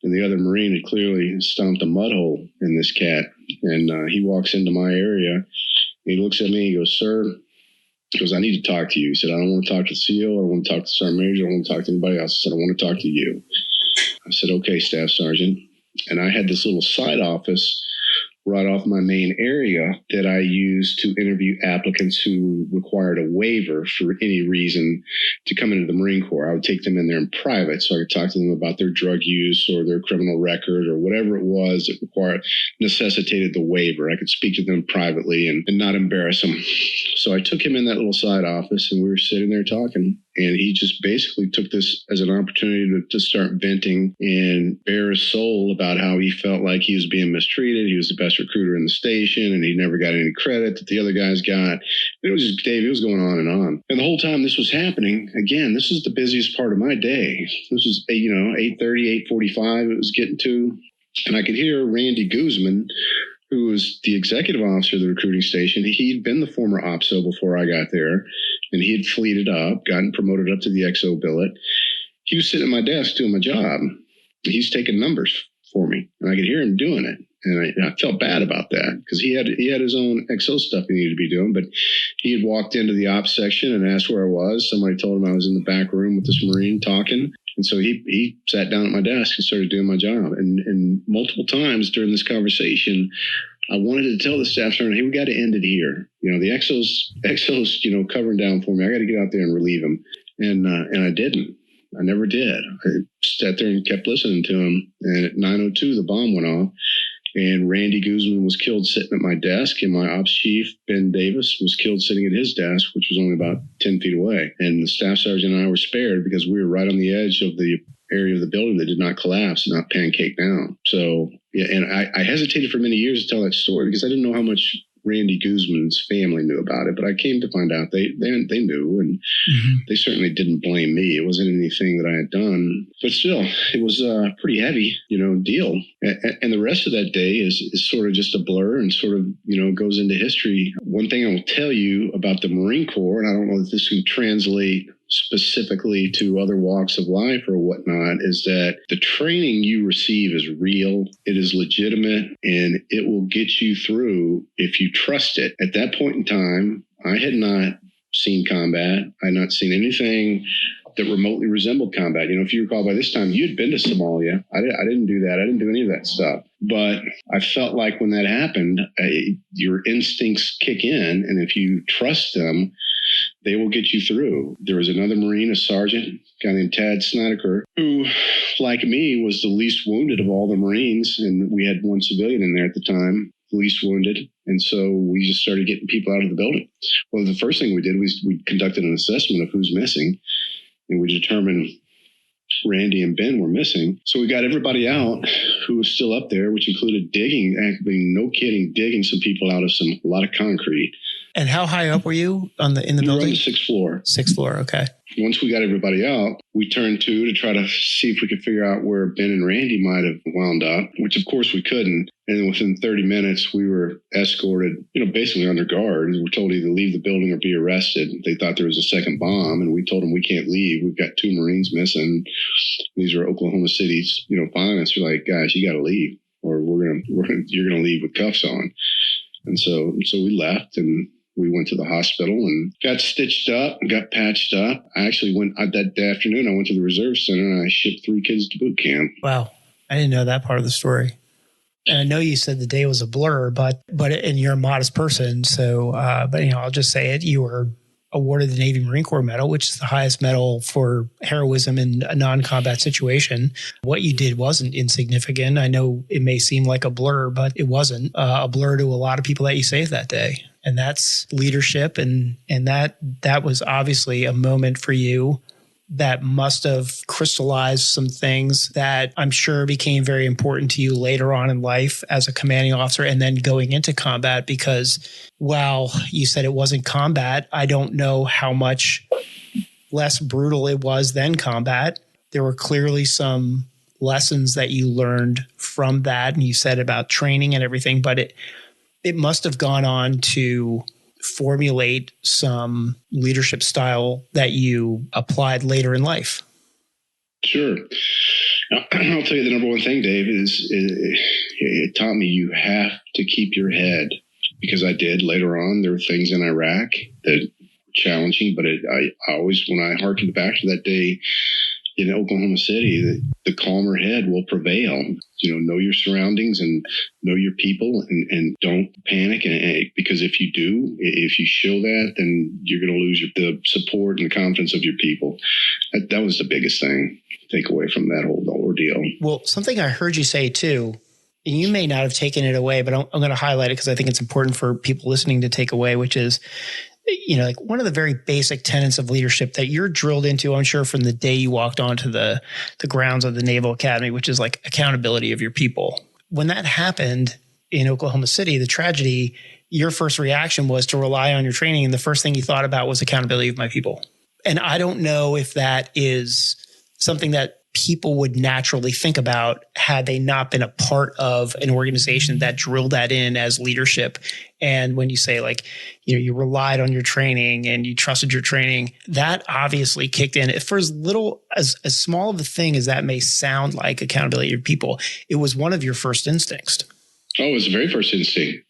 S3: And the other Marine had clearly stomped a mud hole in this cat. And he walks into my area. And he looks at me. He goes, "Sir," he goes, "I need to talk to you." He said, "I don't want to talk to the CO. I don't want to talk to the Sergeant Major. I don't want to talk to anybody else." I said, "I want to talk to you." I said, "Okay, Staff Sergeant." And I had this little side office right off my main area that I used to interview applicants who required a waiver for any reason to come into the Marine Corps. I would take them in there in private so I could talk to them about their drug use or their criminal record or whatever it was that necessitated the waiver. I could speak to them privately and not embarrass them. So I took him in that little side office and we were sitting there talking. And he just basically took this as an opportunity to start venting and bare his soul about how he felt like he was being mistreated. He was the best recruiter in the station and he never got any credit that the other guys got. It was just, Dave, it was going on. And the whole time this was happening, again, this is the busiest part of my day. This was, 8:30, 8:45 it was getting to. And I could hear Randy Guzman, who was the executive officer of the recruiting station. He'd been the former OPSO before I got there, and he had fleeted up, gotten promoted up to the XO billet. He was sitting at my desk doing my job. He's taking numbers for me, and I could hear him doing it. And I felt bad about that because he had his own XO stuff he needed to be doing, but he had walked into the ops section and asked where I was. Somebody told him I was in the back room with this Marine talking, And so he sat down at my desk and started doing my job. And multiple times during this conversation, I wanted to tell the staff sergeant, hey, we got to end it here. The XO's, covering down for me. I got to get out there and relieve him. And I didn't. I never did. I sat there and kept listening to him. And at 9:02, the bomb went off. And Randy Guzman was killed sitting at my desk, and my ops chief, Ben Davis, was killed sitting at his desk, which was only about 10 feet away. And the staff sergeant and I were spared because we were right on the edge of the area of the building that did not collapse, not pancake down. So, yeah, and I hesitated for many years to tell that story because I didn't know how much Randy Guzman's family knew about it, but I came to find out they knew, and they certainly didn't blame me. It wasn't anything that I had done, but still, it was a pretty heavy, deal. And the rest of that day is sort of just a blur and sort of, goes into history. One thing I will tell you about the Marine Corps, and I don't know if this can translate specifically to other walks of life or whatnot, is that the training you receive is real, it is legitimate, and it will get you through if you trust it. At that point in time, I had not seen combat. I had not seen anything that remotely resembled combat. If you recall, by this time, you had been to Somalia. I didn't do that. I didn't do any of that stuff. But I felt like when that happened, your instincts kick in, and if you trust them, they will get you through. There was another Marine, a sergeant, a guy named Tad Snedeker, who, like me, was the least wounded of all the Marines. And we had one civilian in there at the time, least wounded. And so we just started getting people out of the building. Well, the first thing we did was we conducted an assessment of who's missing. And we determined Randy and Ben were missing. So we got everybody out who was still up there, which included digging, no kidding, digging some people out of a lot of concrete.
S2: And how high up were you in the building?
S3: We were on the 6th floor.
S2: 6th floor, okay.
S3: Once we got everybody out, we turned to try to see if we could figure out where Ben and Randy might have wound up, which of course we couldn't. And within 30 minutes, we were escorted, basically under guard. We were told to either leave the building or be arrested. They thought there was a second bomb, and we told them we can't leave. We've got 2 Marines missing. These are Oklahoma City's, finance. We're like, guys, you got to leave, or you're gonna leave with cuffs on. And so we left, and we went to the hospital and got stitched up, got patched up. I actually went that afternoon. I went to the reserve center and I shipped 3 kids to boot camp.
S2: Wow, I didn't know that part of the story. And I know you said the day was a blur, but and you're a modest person, so I'll just say it. You were awarded the Navy Marine Corps Medal, which is the highest medal for heroism in a non-combat situation. What you did wasn't insignificant. I know it may seem like a blur, but it wasn't a blur to a lot of people that you saved that day. And that's leadership. And that was obviously a moment for you that must have crystallized some things that I'm sure became very important to you later on in life as a commanding officer and then going into combat, because while you said it wasn't combat, I don't know how much less brutal it was than combat. There were clearly some lessons that you learned from that. And you said about training and everything, but it must have gone on to formulate some leadership style that you applied later in life.
S3: Sure. I'll tell you the number one thing, Dave, is it taught me you have to keep your head, because I did later on. There were things in Iraq that were challenging, but I always, when I hearkened back to that day in Oklahoma City, the calmer head will prevail. Know your surroundings and know your people, and don't panic. And because if you do, if you show that, then you're going to lose the support and the confidence of your people. That was the biggest thing to take away from that whole ordeal. Well,
S2: something I heard you say too, and you may not have taken it away, but I'm going to highlight it because I think it's important for people listening to take away, which is, like one of the very basic tenets of leadership that you're drilled into, I'm sure, from the day you walked onto the grounds of the Naval Academy, which is like accountability of your people. When that happened in Oklahoma City, the tragedy, your first reaction was to rely on your training. And the first thing you thought about was accountability of my people. And I don't know if that is something that people would naturally think about had they not been a part of an organization that drilled that in as leadership. And when you say you relied on your training and you trusted your training, that obviously kicked in. For as little, as small of a thing as that may sound like accountability of your people, it was one of your first instincts.
S3: Oh, it was the very first instinct.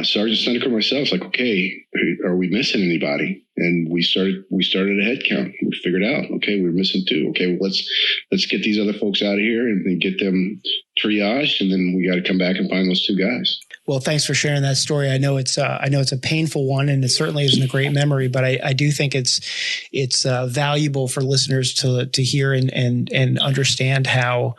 S3: Sergeant Seneca and myself, like, okay, are we missing anybody? And we started a head count. We figured out, okay, we're missing 2. Okay, well, let's get these other folks out of here and get them triaged, and then we got to come back and find those 2 guys.
S2: Well, thanks for sharing that story. I know it's a painful one, and it certainly isn't a great memory, but I do think it's valuable for listeners to hear and understand how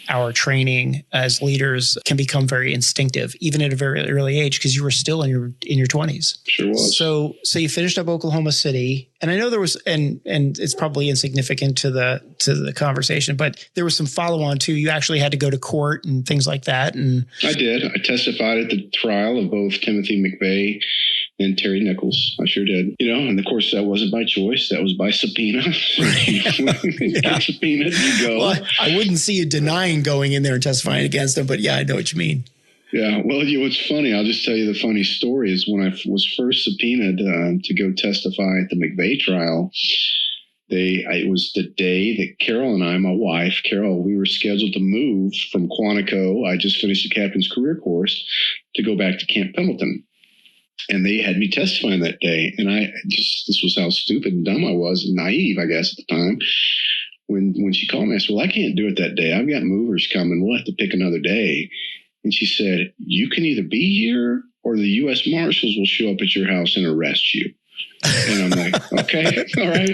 S2: our training as leaders can become very instinctive, even at a very early age, because you were still in your 20s.
S3: Sure was.
S2: So you finished up Oklahoma City, and I know there was, and it's probably insignificant to the conversation, but there was some follow on too. You actually had to go to court and things like that. And
S3: I did. I testified at the trial of both Timothy McVeigh and Terry Nichols. I sure did. And of course that wasn't by choice. That was by subpoena. Got subpoenaed, you go.
S2: Well, I wouldn't see you denying going in there and testifying against them, but yeah, I know what you mean.
S3: Yeah. Well, what's funny, I'll just tell you the funny story is when I was first subpoenaed to go testify at the McVeigh trial, it was the day that Carol and I, my wife, Carol, we were scheduled to move from Quantico. I just finished the captain's career course to go back to Camp Pendleton. And they had me testifying that day. And this was how stupid and dumb I was, and naive, I guess, at the time. When she called me, I said, well, I can't do it that day. I've got movers coming. We'll have to pick another day. And she said, you can either be here or the U.S. Marshals will show up at your house and arrest you. And I'm like, okay, all right.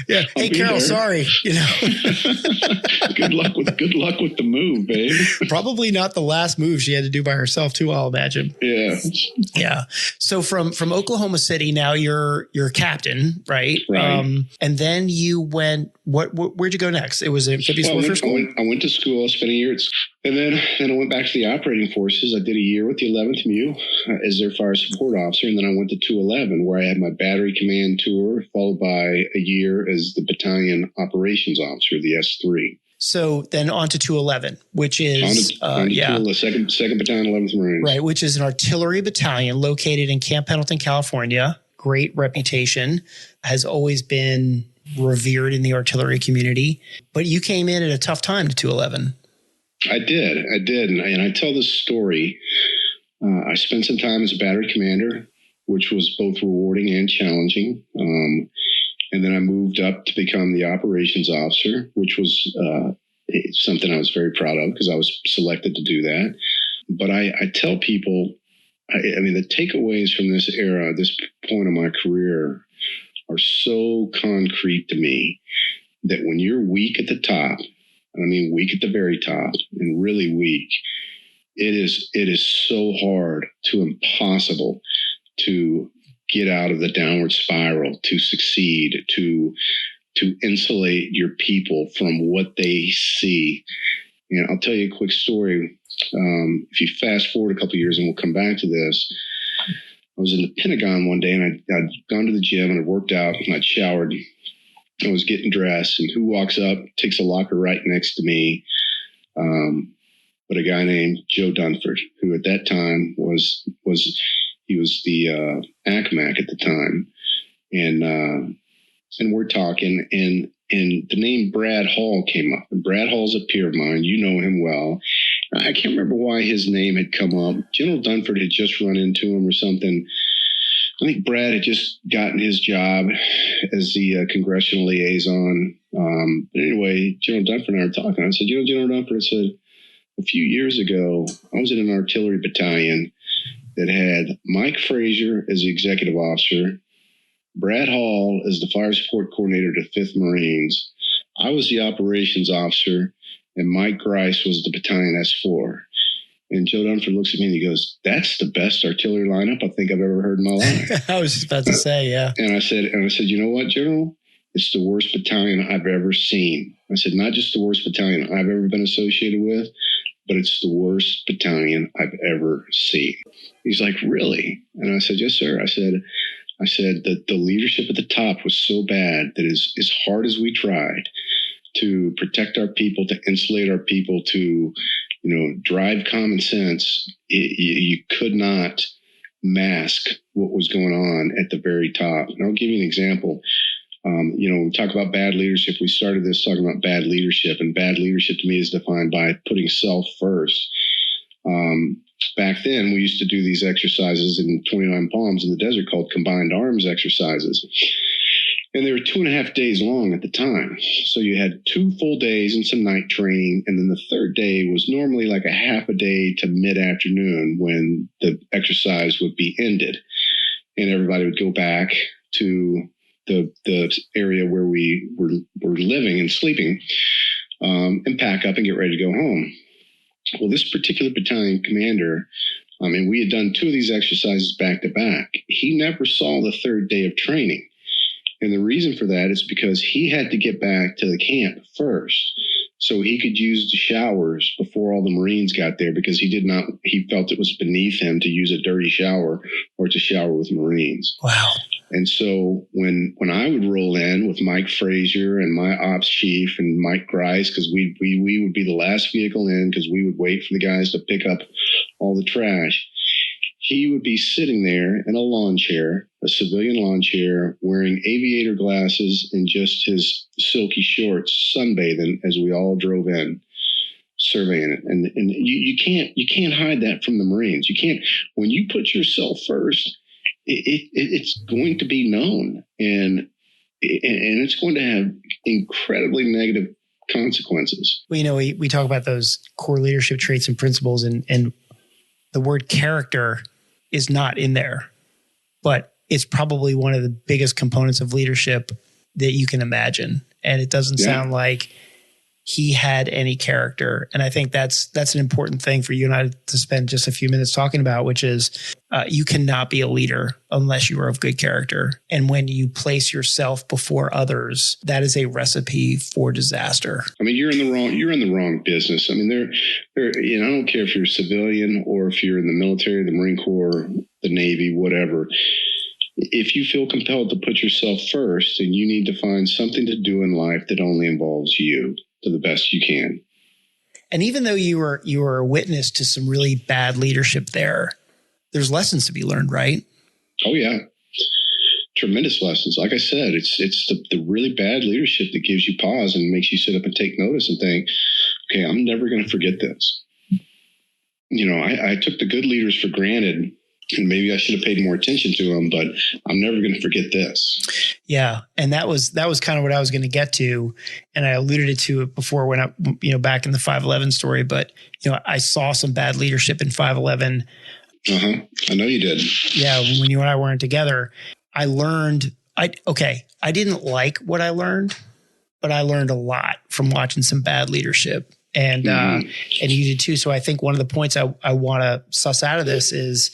S2: Yeah. Hey, Carol, there. Sorry.
S3: Good luck with the move, babe.
S2: Probably not the last move she had to do by herself too, I'll imagine.
S3: Yeah.
S2: Yeah. So from Oklahoma City, now you're captain, right?
S3: Right.
S2: And then you went, where'd you go next? It was amphibious warfare school?
S3: I went to school. I spent a year at school. And then I went back to the operating forces. I did a year with the 11th MU as their fire support officer. And then I went to 211, where I had my battery command tour, followed by a year as the battalion operations officer, the S3.
S2: So then on to 211, which is
S3: the second battalion, 11th Marines.
S2: Right, which is an artillery battalion located in Camp Pendleton, California. Great reputation, has always been revered in the artillery community. But you came in at a tough time to 211.
S3: I did. And I tell this story. I spent some time as a battery commander, which was both rewarding and challenging. And then I moved up to become the operations officer, which was something I was very proud of because I was selected to do that. But I tell people, I mean, the takeaways from this era, this point of my career, are so concrete to me that when you're weak at the top, I mean, weak at the very top and really weak, it is so hard to impossible to get out of the downward spiral, to succeed, to insulate your people from what they see. And I'll tell you a quick story. If you fast forward a couple of years, and we'll come back to this, I was in the Pentagon one day, and I'd gone to the gym and I'd worked out and I'd showered. I was getting dressed, and who walks up, takes a locker right next to me, but a guy named Joe Dunford, who at that time was the ACMAC at the time, and we're talking, and the name Brad Hall came up. And Brad Hall's a peer of mine. You know him well. I can't remember why his name had come up. General Dunford had just run into him or something. I think Brad had just gotten his job as the congressional liaison. But anyway, General Dunford and I were talking. I said, General Dunford, I said, a few years ago, I was in an artillery battalion that had Mike Frazier as the executive officer, Brad Hall as the fire support coordinator to 5th Marines. I was the operations officer, and Mike Grice was the battalion S4. And Joe Dunford looks at me and he goes, that's the best artillery lineup I think I've ever heard in my life.
S2: I was just about to say, yeah.
S3: And I said, you know what, General? It's the worst battalion I've ever seen. I said, not just the worst battalion I've ever been associated with, but it's the worst battalion I've ever seen. He's like, really? And I said, yes, sir. I said that the leadership at the top was so bad that as hard as we tried to protect our people, to insulate our people, to, drive common sense, you could not mask what was going on at the very top. And I'll give you an example. We talk about bad leadership. We started this talking about bad leadership, and bad leadership to me is defined by putting self first. back then we used to do these exercises in 29 Palms in the desert called combined arms exercises. And they were 2.5 days long at the time. So you had 2 full days and some night training. And then the third day was normally like a half a day to mid-afternoon when the exercise would be ended. And everybody would go back to the area where we were living and sleeping, and pack up and get ready to go home. Well, this particular battalion commander, and we had done 2 of these exercises back to back. He never saw the third day of training. And the reason for that is because he had to get back to the camp first so he could use the showers before all the Marines got there, because he felt it was beneath him to use a dirty shower or to shower with Marines.
S2: Wow.
S3: And so when I would roll in with Mike Frazier and my ops chief and Mike Grice, because we would be the last vehicle in because we would wait for the guys to pick up all the trash, he would be sitting there in a lawn chair, a civilian lawn chair, wearing aviator glasses and just his silky shorts, sunbathing as we all drove in, surveying it. And you can't hide that from the Marines. You can't. When you put yourself first, it's going to be known, and it's going to have incredibly negative consequences.
S2: Well, we talk about those core leadership traits and principles, and the word character is not in there, but it's probably one of the biggest components of leadership that you can imagine. And it doesn't sound like he had any character. And I think that's an important thing for you and I to spend just a few minutes talking about, which is you cannot be a leader unless you are of good character. And when you place yourself before others, that is a recipe for disaster.
S3: I mean, you're in the wrong business. I mean, I don't care if you're a civilian or if you're in the military, the Marine Corps, the Navy, whatever. If you feel compelled to put yourself first, then you need to find something to do in life that only involves you to the best you can.
S2: And even though you were a witness to some really bad leadership there's lessons to be learned, right?
S3: Oh yeah. Tremendous lessons. Like I said, it's the really bad leadership that gives you pause and makes you sit up and take notice and think, okay, I'm never going to forget this. I took the good leaders for granted, and maybe I should have paid more attention to them, but I'm never going to forget this. Yeah.
S2: And that was kind of what I was going to get to. And I alluded to it before when I, back in the 511 story, but I saw some bad leadership in 511.
S3: I know you did.
S2: Yeah. When you and I weren't together, I learned, I didn't like what I learned, but I learned a lot from watching some bad leadership. And you did too. So I think one of the points I want to suss out of this is,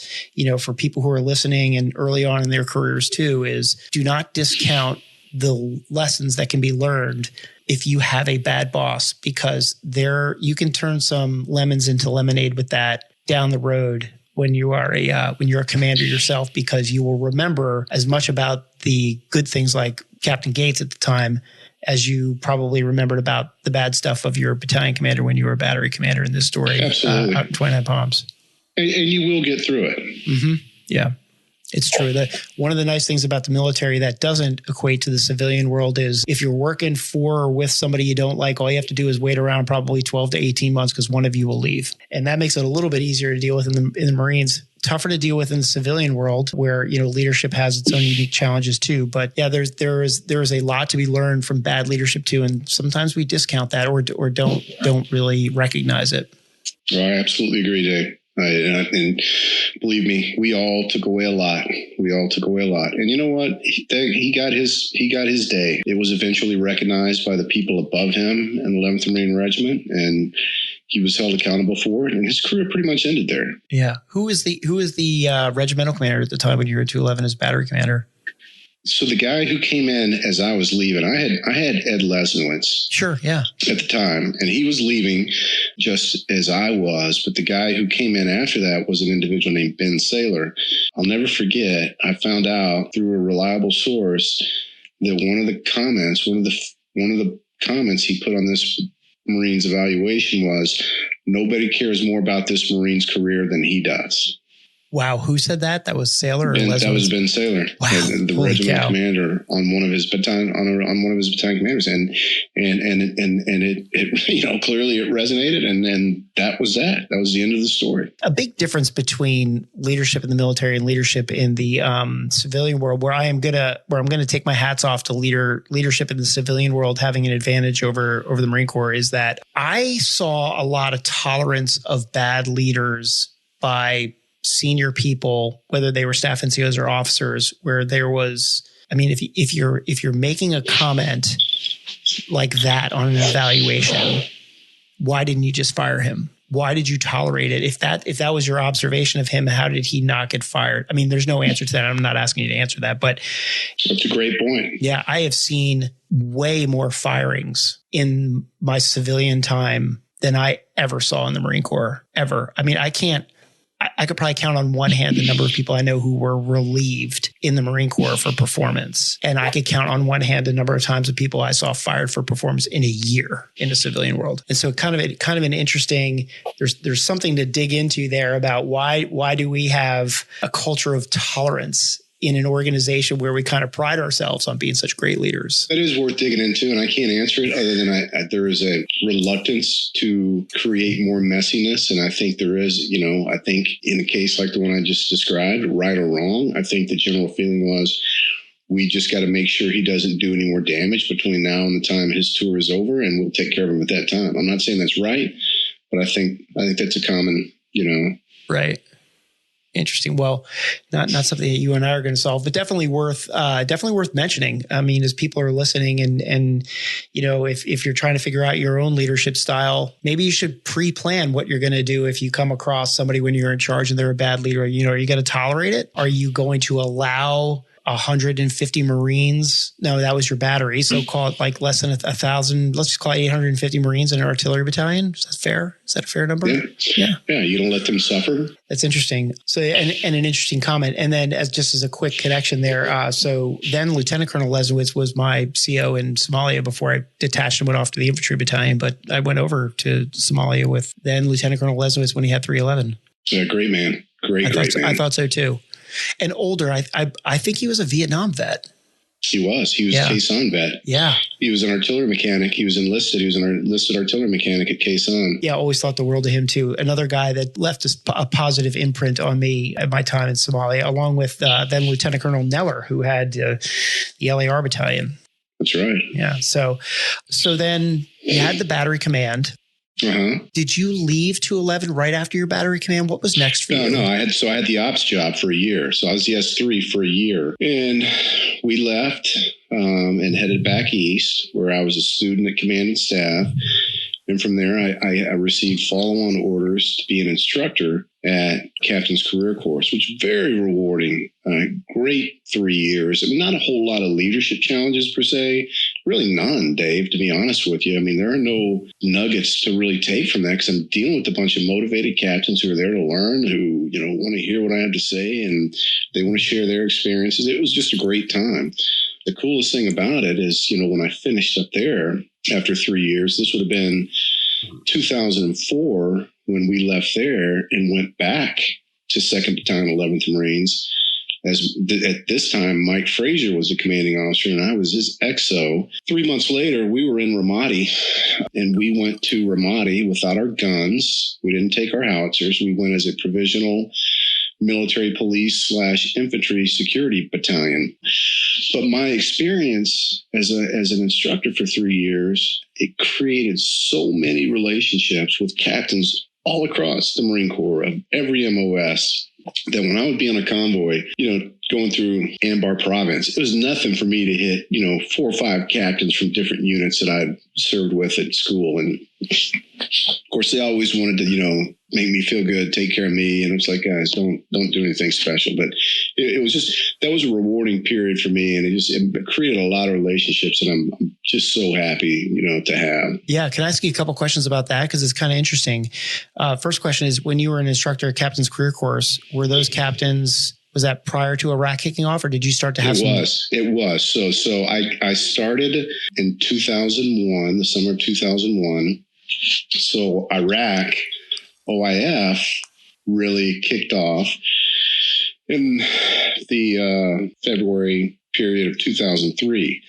S2: for people who are listening and early on in their careers too, is do not discount the lessons that can be learned if you have a bad boss, because you can turn some lemons into lemonade with that down the road when you're a commander yourself, because you will remember as much about the good things like Captain Gates at the time as you probably remembered about the bad stuff of your battalion commander when you were a battery commander in this story.
S3: Absolutely.
S2: Out in 29 Palms.
S3: And you will get through it.
S2: Mm-hmm. Yeah, it's true. That one of the nice things about the military that doesn't equate to the civilian world is if you're working for or with somebody you don't like, all you have to do is wait around probably 12 to 18 months because one of you will leave. And that makes it a little bit easier to deal with in the Marines. Tougher to deal with in the civilian world where, leadership has its own unique challenges too. But yeah, there is a lot to be learned from bad leadership too. And sometimes we discount that or don't really recognize it.
S3: Oh, I absolutely agree, Dave. And believe me, we all took away a lot. And you know what? He got his day. It was eventually recognized by the people above him in the 11th Marine Regiment, and he was held accountable for it, and his career pretty much ended there.
S2: Yeah. Who is the regimental commander at the time when you were at 211 as battery commander?
S3: So the guy who came in as I was leaving, I had Ed Lesenowitz.
S2: Sure, yeah.
S3: At the time, and he was leaving just as I was. But the guy who came in after that was an individual named Ben Saylor. I'll never forget. I found out through a reliable source that one of the comments he put on this Marine's evaluation was, "Nobody cares more about this Marine's career than he does."
S2: Wow. Who said that? That was Sailor or
S3: That was Ben Sailor,
S2: wow.
S3: the regiment commander on one of his battalion commanders, and it clearly it resonated, and then that was that. That was the end of the story.
S2: A big difference between leadership in the military and leadership in the civilian world, where I'm gonna take my hats off to leadership in the civilian world having an advantage over the Marine Corps, is that I saw a lot of tolerance of bad leaders by senior people, whether they were staff NCOs or officers, where there was, I mean, if you're making a comment like that on an evaluation, why didn't you just fire him? Why did you tolerate it? If that was your observation of him, how did he not get fired? I mean, there's no answer to that. I'm not asking you to answer that, but
S3: that's a great point.
S2: Yeah, I have seen way more firings in my civilian time than I ever saw in the Marine Corps, ever. I mean, I could probably count on one hand the number of people I know who were relieved in the Marine Corps for performance. And I could count on one hand the number of times of people I saw fired for performance in a year in the civilian world. And so kind of an interesting, there's something to dig into there about why do we have a culture of tolerance in an organization where we kind of pride ourselves on being such great leaders?
S3: That is worth digging into, and I can't answer it other than there is a reluctance to create more messiness. And I think there is, I think in a case like the one I just described, right or wrong, I think the general feeling was we just got to make sure he doesn't do any more damage between now and the time his tour is over, and we'll take care of him at that time. I'm not saying that's right, but I think that's a common,
S2: Right. Interesting. Well, not something that you and I are going to solve, but definitely worth mentioning. I mean, as people are listening and if you're trying to figure out your own leadership style, maybe you should pre-plan what you're going to do if you come across somebody when you're in charge and they're a bad leader. Are you going to tolerate it? Are you going to allow 150 Marines? No, that was your battery. So call it like less than 1,000. Let's just call it 850 Marines in an artillery battalion. Is that fair? Is that a fair number?
S3: Yeah. You don't let them suffer.
S2: That's interesting. So, and an interesting comment. And then as a quick connection there. So then Lieutenant Colonel Lesowitz was my CO in Somalia before I detached and went off to the infantry battalion. But I went over to Somalia with then Lieutenant Colonel Lesowitz when he had 311.
S3: Yeah, great man. Great man.
S2: I thought so too. And older, I think he was a Vietnam vet.
S3: He was Quezon vet.
S2: Yeah.
S3: He was an artillery mechanic. He was enlisted. He was an enlisted artillery mechanic at Quezon.
S2: Yeah, always thought the world of him too. Another guy that left a positive imprint on me at my time in Somalia, along with then Lieutenant Colonel Neller, who had the LAR battalion.
S3: That's right.
S2: Yeah. So then you had the battery command.
S3: Uh-huh.
S2: Did you leave 211 right after your battery command? What was next for you?
S3: No, I had the ops job for a year. So I was the S3 for a year. And we left and headed back east, where I was a student at command and staff. And from there, I received follow-on orders to be an instructor at Captain's Career Course, which was very rewarding. Great 3 years. I mean, not a whole lot of leadership challenges per se. Really none, Dave, to be honest with you. I mean, there are no nuggets to really take from that because I'm dealing with a bunch of motivated captains who are there to learn, who, want to hear what I have to say, and they want to share their experiences. It was just a great time. The coolest thing about it is, when I finished up there after 3 years, this would have been 2004 when we left there and went back to 2nd Battalion, 11th Marines. At this time, Mike Frazier was the commanding officer and I was his XO. 3 months later, we were in Ramadi, and we went to Ramadi without our guns. We didn't take our howitzers. We went as a provisional military police / infantry security battalion. But my experience as an instructor for 3 years, it created so many relationships with captains all across the Marine Corps of every MOS that when I would be on a convoy, going through Anbar province, it was nothing for me to hit, 4 or 5 captains from different units that I'd served with at school. And of course, they always wanted to, make me feel good, take care of me. And it's like, guys, don't do anything special. But it was just, that was a rewarding period for me. And it created a lot of relationships that I'm just so happy, to have. Yeah.
S2: Can I ask you a couple questions about that? Because it's kind of interesting. First question is, when you were an instructor at Captain's Career Course, were those captains, was that prior to Iraq kicking off, or did you start to have
S3: It was. So I started in 2001, the summer of 2001. So Iraq, OIF really kicked off in the February period of 2003.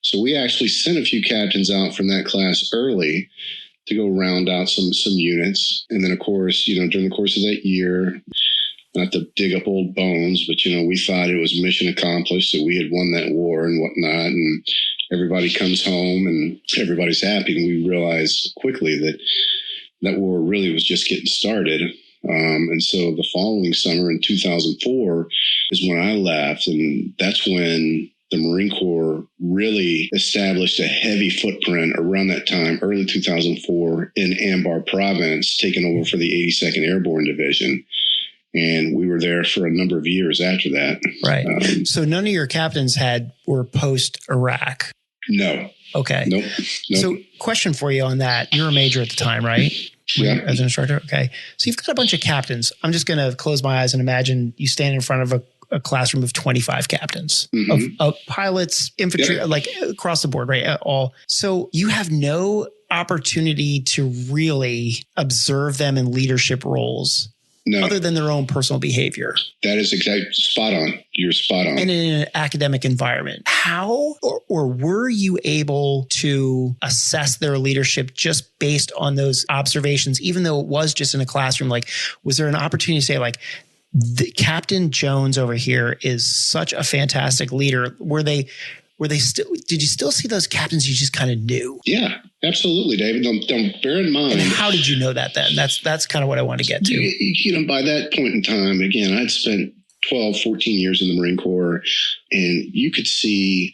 S3: So we actually sent a few captains out from that class early to go round out some units. And then, of course, during the course of that year, not to dig up old bones, but, we thought it was mission accomplished, that we had won that war and whatnot. And everybody comes home and everybody's happy. And we realized quickly that that war really was just getting started. And so the following summer in 2004 is when I left. And that's when the Marine Corps really established a heavy footprint around that time, early 2004, in Anbar Province, taking over for the 82nd Airborne Division. And we were there for a number of years after that.
S2: Right. So none of your captains were post-Iraq?
S3: No.
S2: Okay.
S3: Nope.
S2: So question for you on that. You're a major at the time, right?
S3: Yeah.
S2: As an instructor? Okay. So you've got a bunch of captains. I'm just going to close my eyes and imagine you stand in front of a classroom of 25 captains, of pilots, infantry, like across the board, right? All. So you have no opportunity to really observe them in leadership roles. No. Other than their own personal behavior.
S3: That is exactly spot on. You're spot on.
S2: And in an academic environment, how or were you able to assess their leadership just based on those observations, even though it was just in a classroom? Like, was there an opportunity to say, like, Captain Jones over here is such a fantastic leader? Did you still see those captains you just kind of knew?
S3: Yeah, absolutely, David. Don't bear in mind.
S2: And how did you know that then? That's kind of what I want to get to.
S3: By that point in time, again, I'd spent 12, 14 years in the Marine Corps, and you could see,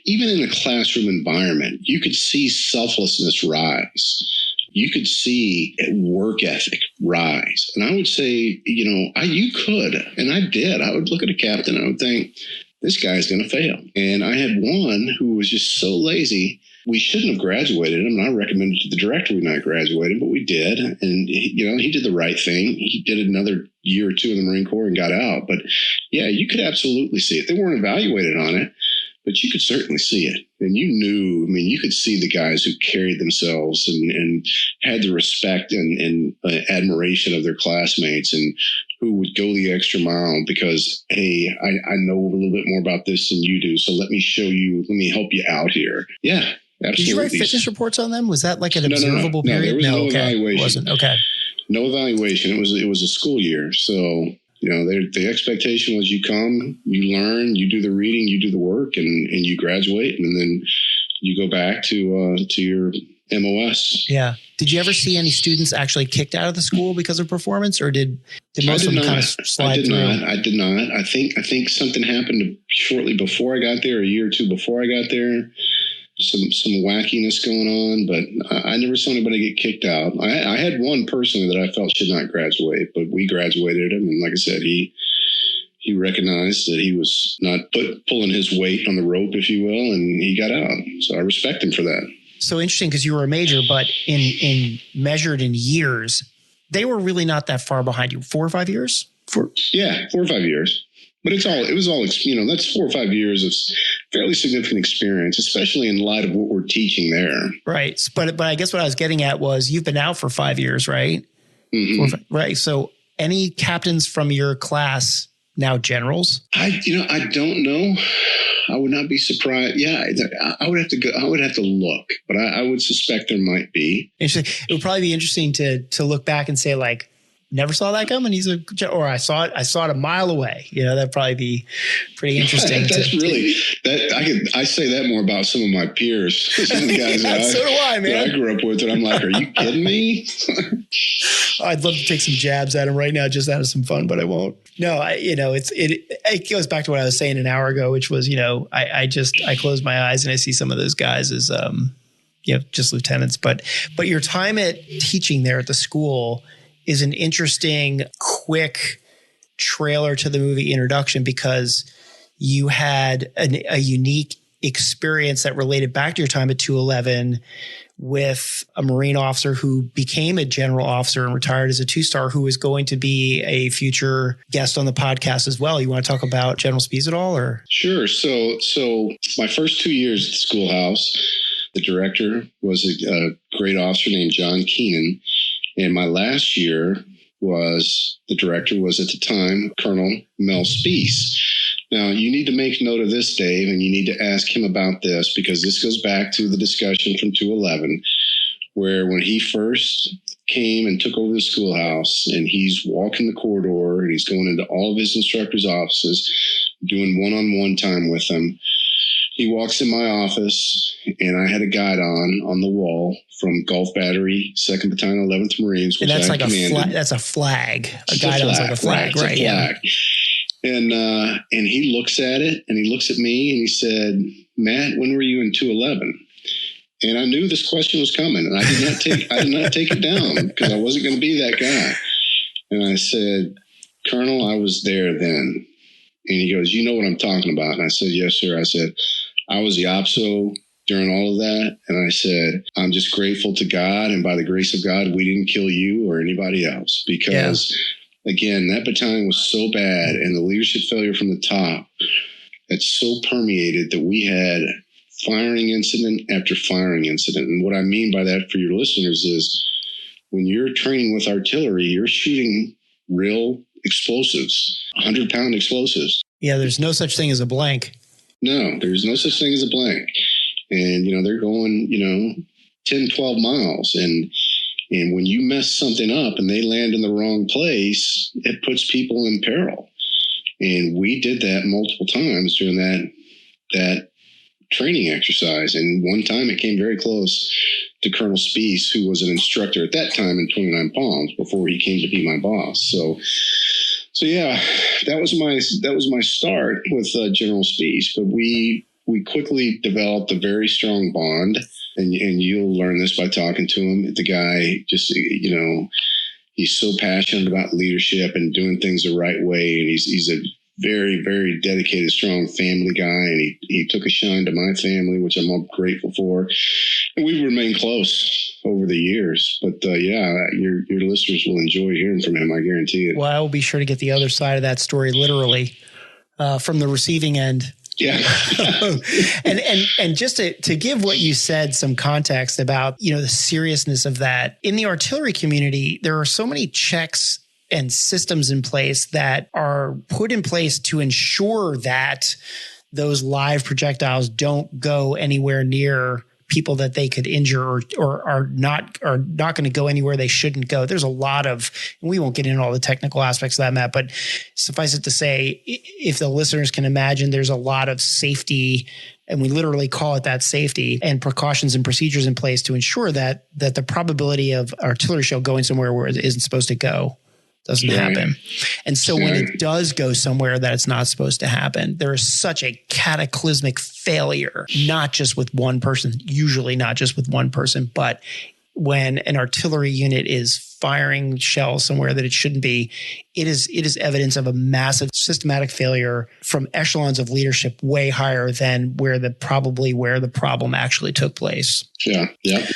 S3: even in a classroom environment, you could see selflessness rise. You could see work ethic rise. And I would say, you could, and I did. I would look at a captain and I would think, this guy's going to fail. And I had one who was just so lazy. We shouldn't have graduated him. And I recommended to the director we not graduate him, but we did. And, he did the right thing. He did another year or two in the Marine Corps and got out. But yeah, you could absolutely see it. They weren't evaluated on it, but you could certainly see it. And you could see the guys who carried themselves and had the respect and admiration of their classmates, and who would go the extra mile because, hey, I know a little bit more about this than you do. So let me help you out here. Yeah, absolutely. Did
S2: you write fitness reports on them? Was that like an observable period?
S3: There was no evaluation.
S2: It wasn't. Okay.
S3: No evaluation. It was a school year. So, the expectation was you come, you learn, you do the reading, you do the work, and you graduate, and then you go back to your MOS.
S2: Yeah. Did you ever see any students actually kicked out of the school because of performance, or did most of them kind of slide through?
S3: I did not. I think something happened shortly before I got there, a year or two before I got there. Some wackiness going on, but I never saw anybody get kicked out. I had one personally that I felt should not graduate, but we graduated him, and like I said, he recognized that he was not pulling his weight on the rope, if you will, and he got out. So I respect him for that.
S2: So interesting, because you were a major, but in measured in years, they were really not that far behind you. 4 or 5 years? 4
S3: or 5 years. But it was all, that's 4 or 5 years of fairly significant experience, especially in light of what we're teaching there.
S2: Right. But I guess what I was getting at was you've been out for 5 years, right?
S3: Mm-hmm.
S2: Right. So any captains from your class now generals?
S3: I don't know. I would not be surprised. Yeah, I would have to go. I would have to look, but I would suspect there might be.
S2: It would probably be interesting to look back and say, like, never saw that coming. Or I saw it a mile away. That'd probably be pretty interesting.
S3: I say that more about some of my peers. Some of the guys
S2: so do I, man.
S3: That I grew up with, and I'm like, are you kidding me?
S2: I'd love to take some jabs at him right now, just out of some fun, but I won't. No, it goes back to what I was saying an hour ago, which was, I close my eyes and I see some of those guys as, just lieutenants, but your time at teaching there at the school is an interesting, quick trailer to the movie Introduction, because you had a unique experience that related back to your time at 211 with a Marine officer who became a general officer and retired as a 2-star, who is going to be a future guest on the podcast as well. You want to talk about General Spies at all, or?
S3: Sure. So my first 2 years at the schoolhouse, the director was a great officer named John Keenan. And my last year, the director was at the time Colonel Mel Speece. Now, you need to make note of this, Dave, and you need to ask him about this, because this goes back to the discussion from 211, where when he first came and took over the schoolhouse, and he's walking the corridor and he's going into all of his instructors' offices, doing one-on-one time with them. He walks in my office, and I had a guide on the wall from Gulf Battery, 2nd Battalion, 11th Marines, which
S2: and that's
S3: I
S2: like
S3: commanded.
S2: that's a flag. A
S3: It's
S2: guide on's like a flag, right?
S3: Yeah. And he looks at it, and he looks at me, and he said, "Matt, when were you in 211?" And I knew this question was coming, and I did not take it down, because I wasn't going to be that guy. And I said, "Colonel, I was there then." And he goes, "You know what I'm talking about?" And I said, "Yes, sir." I said, "I was the OPSO during all of that." And I said, "I'm just grateful to God, and by the grace of God, we didn't kill you or anybody else, because again, that battalion was so bad, and the leadership failure from the top had so permeated that we had firing incident after firing incident." And what I mean by that for your listeners is, when you're training with artillery, you're shooting real explosives, 100-pound explosives.
S2: Yeah, there's no such thing as a blank.
S3: No, there's no such thing as a blank. And, they're going, 10, 12 miles. And when you mess something up and they land in the wrong place, it puts people in peril. And we did that multiple times during that training exercise. And one time it came very close to Colonel Speece, who was an instructor at that time in 29 Palms before he came to be my boss. So yeah, that was my start with General Speece. But we quickly developed a very strong bond, and you'll learn this by talking to him. The guy just, he's so passionate about leadership and doing things the right way, and he's a very, very dedicated, strong family guy, and he took a shine to my family, which I'm all grateful for. And we've remained close over the years. But your listeners will enjoy hearing from him, I guarantee it.
S2: Well, I will be sure to get the other side of that story, literally, from the receiving end.
S3: Yeah.
S2: and just to give what you said some context about, the seriousness of that, in the artillery community, there are so many checks and systems in place that are put in place to ensure that those live projectiles don't go anywhere near people that they could injure or are not going to go anywhere they shouldn't go. There's a lot of, and we won't get into all the technical aspects of that, Matt, but suffice it to say, if the listeners can imagine, there's a lot of safety, and we literally call it that, safety and precautions and procedures in place to ensure that the probability of artillery shell going somewhere where it isn't supposed to go doesn't happen. And so when it does go somewhere that it's not supposed to happen, there is such a cataclysmic failure, not just with one person, usually not just with one person, but when an artillery unit is firing shells somewhere that it shouldn't be, it is evidence of a massive systematic failure from echelons of leadership way higher than where the problem actually took place.
S3: Yeah. Yeah.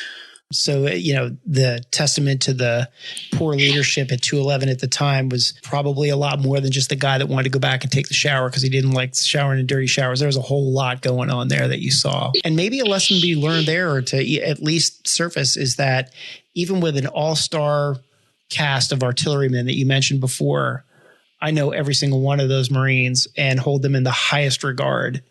S2: So, the testament to the poor leadership at 211 at the time was probably a lot more than just the guy that wanted to go back and take the shower because he didn't like showering in dirty showers. There was a whole lot going on there that you saw. And maybe a lesson to be learned there, or to at least surface, is that even with an all-star cast of artillerymen that you mentioned before, I know every single one of those Marines and hold them in the highest regard.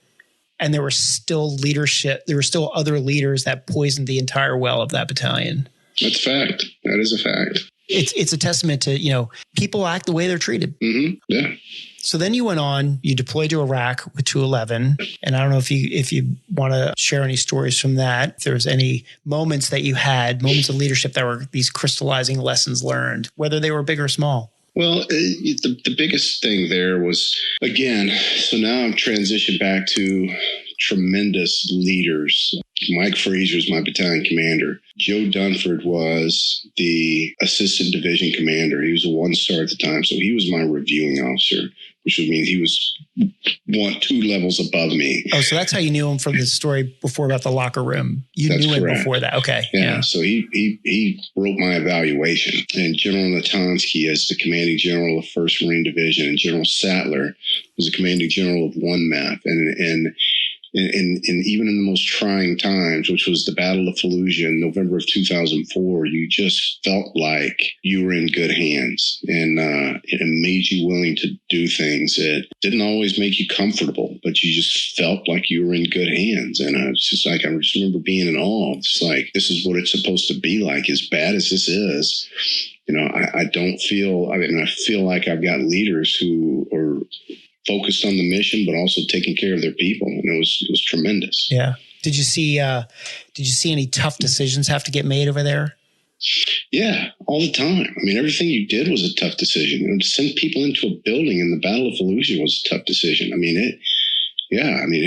S2: And there were still leadership. There were still other leaders that poisoned the entire well of that battalion.
S3: That's a fact. That is a fact.
S2: It's a testament to, people act the way they're treated.
S3: Mm-hmm. Yeah.
S2: So then you went on, you deployed to Iraq with 211. And I don't know if you want to share any stories from that. If there's any moments that you had, moments of leadership that were these crystallizing lessons learned, whether they were big or small.
S3: Well, the biggest thing there was, again, so now I'm transitioned back to tremendous leaders. Mike Fraser is my battalion commander. Joe Dunford was the assistant division commander. He was a 1-star at the time, so he was my reviewing officer, which would mean he was 2 levels above me.
S2: Oh, so that's how you knew him from the story before about the locker room.
S3: That's
S2: knew
S3: correct.
S2: him before that. Okay.
S3: Yeah. So he wrote my evaluation. And General Natonsky, as the commanding general of 1st Marine Division, and General Sattler was the commanding general of 1 MEF. And And even in the most trying times, which was the Battle of Fallujah in November of 2004, you just felt like you were in good hands, and it made you willing to do things that didn't always make you comfortable, but you just felt like you were in good hands. And I just remember being in awe. It's like, this is what it's supposed to be like, as bad as this is. I feel like I've got leaders who are focused on the mission, but also taking care of their people. And it was tremendous.
S2: Yeah. Did you see any tough decisions have to get made over there?
S3: Yeah, all the time. I mean, everything you did was a tough decision. To send people into a building in the Battle of Fallujah was a tough decision.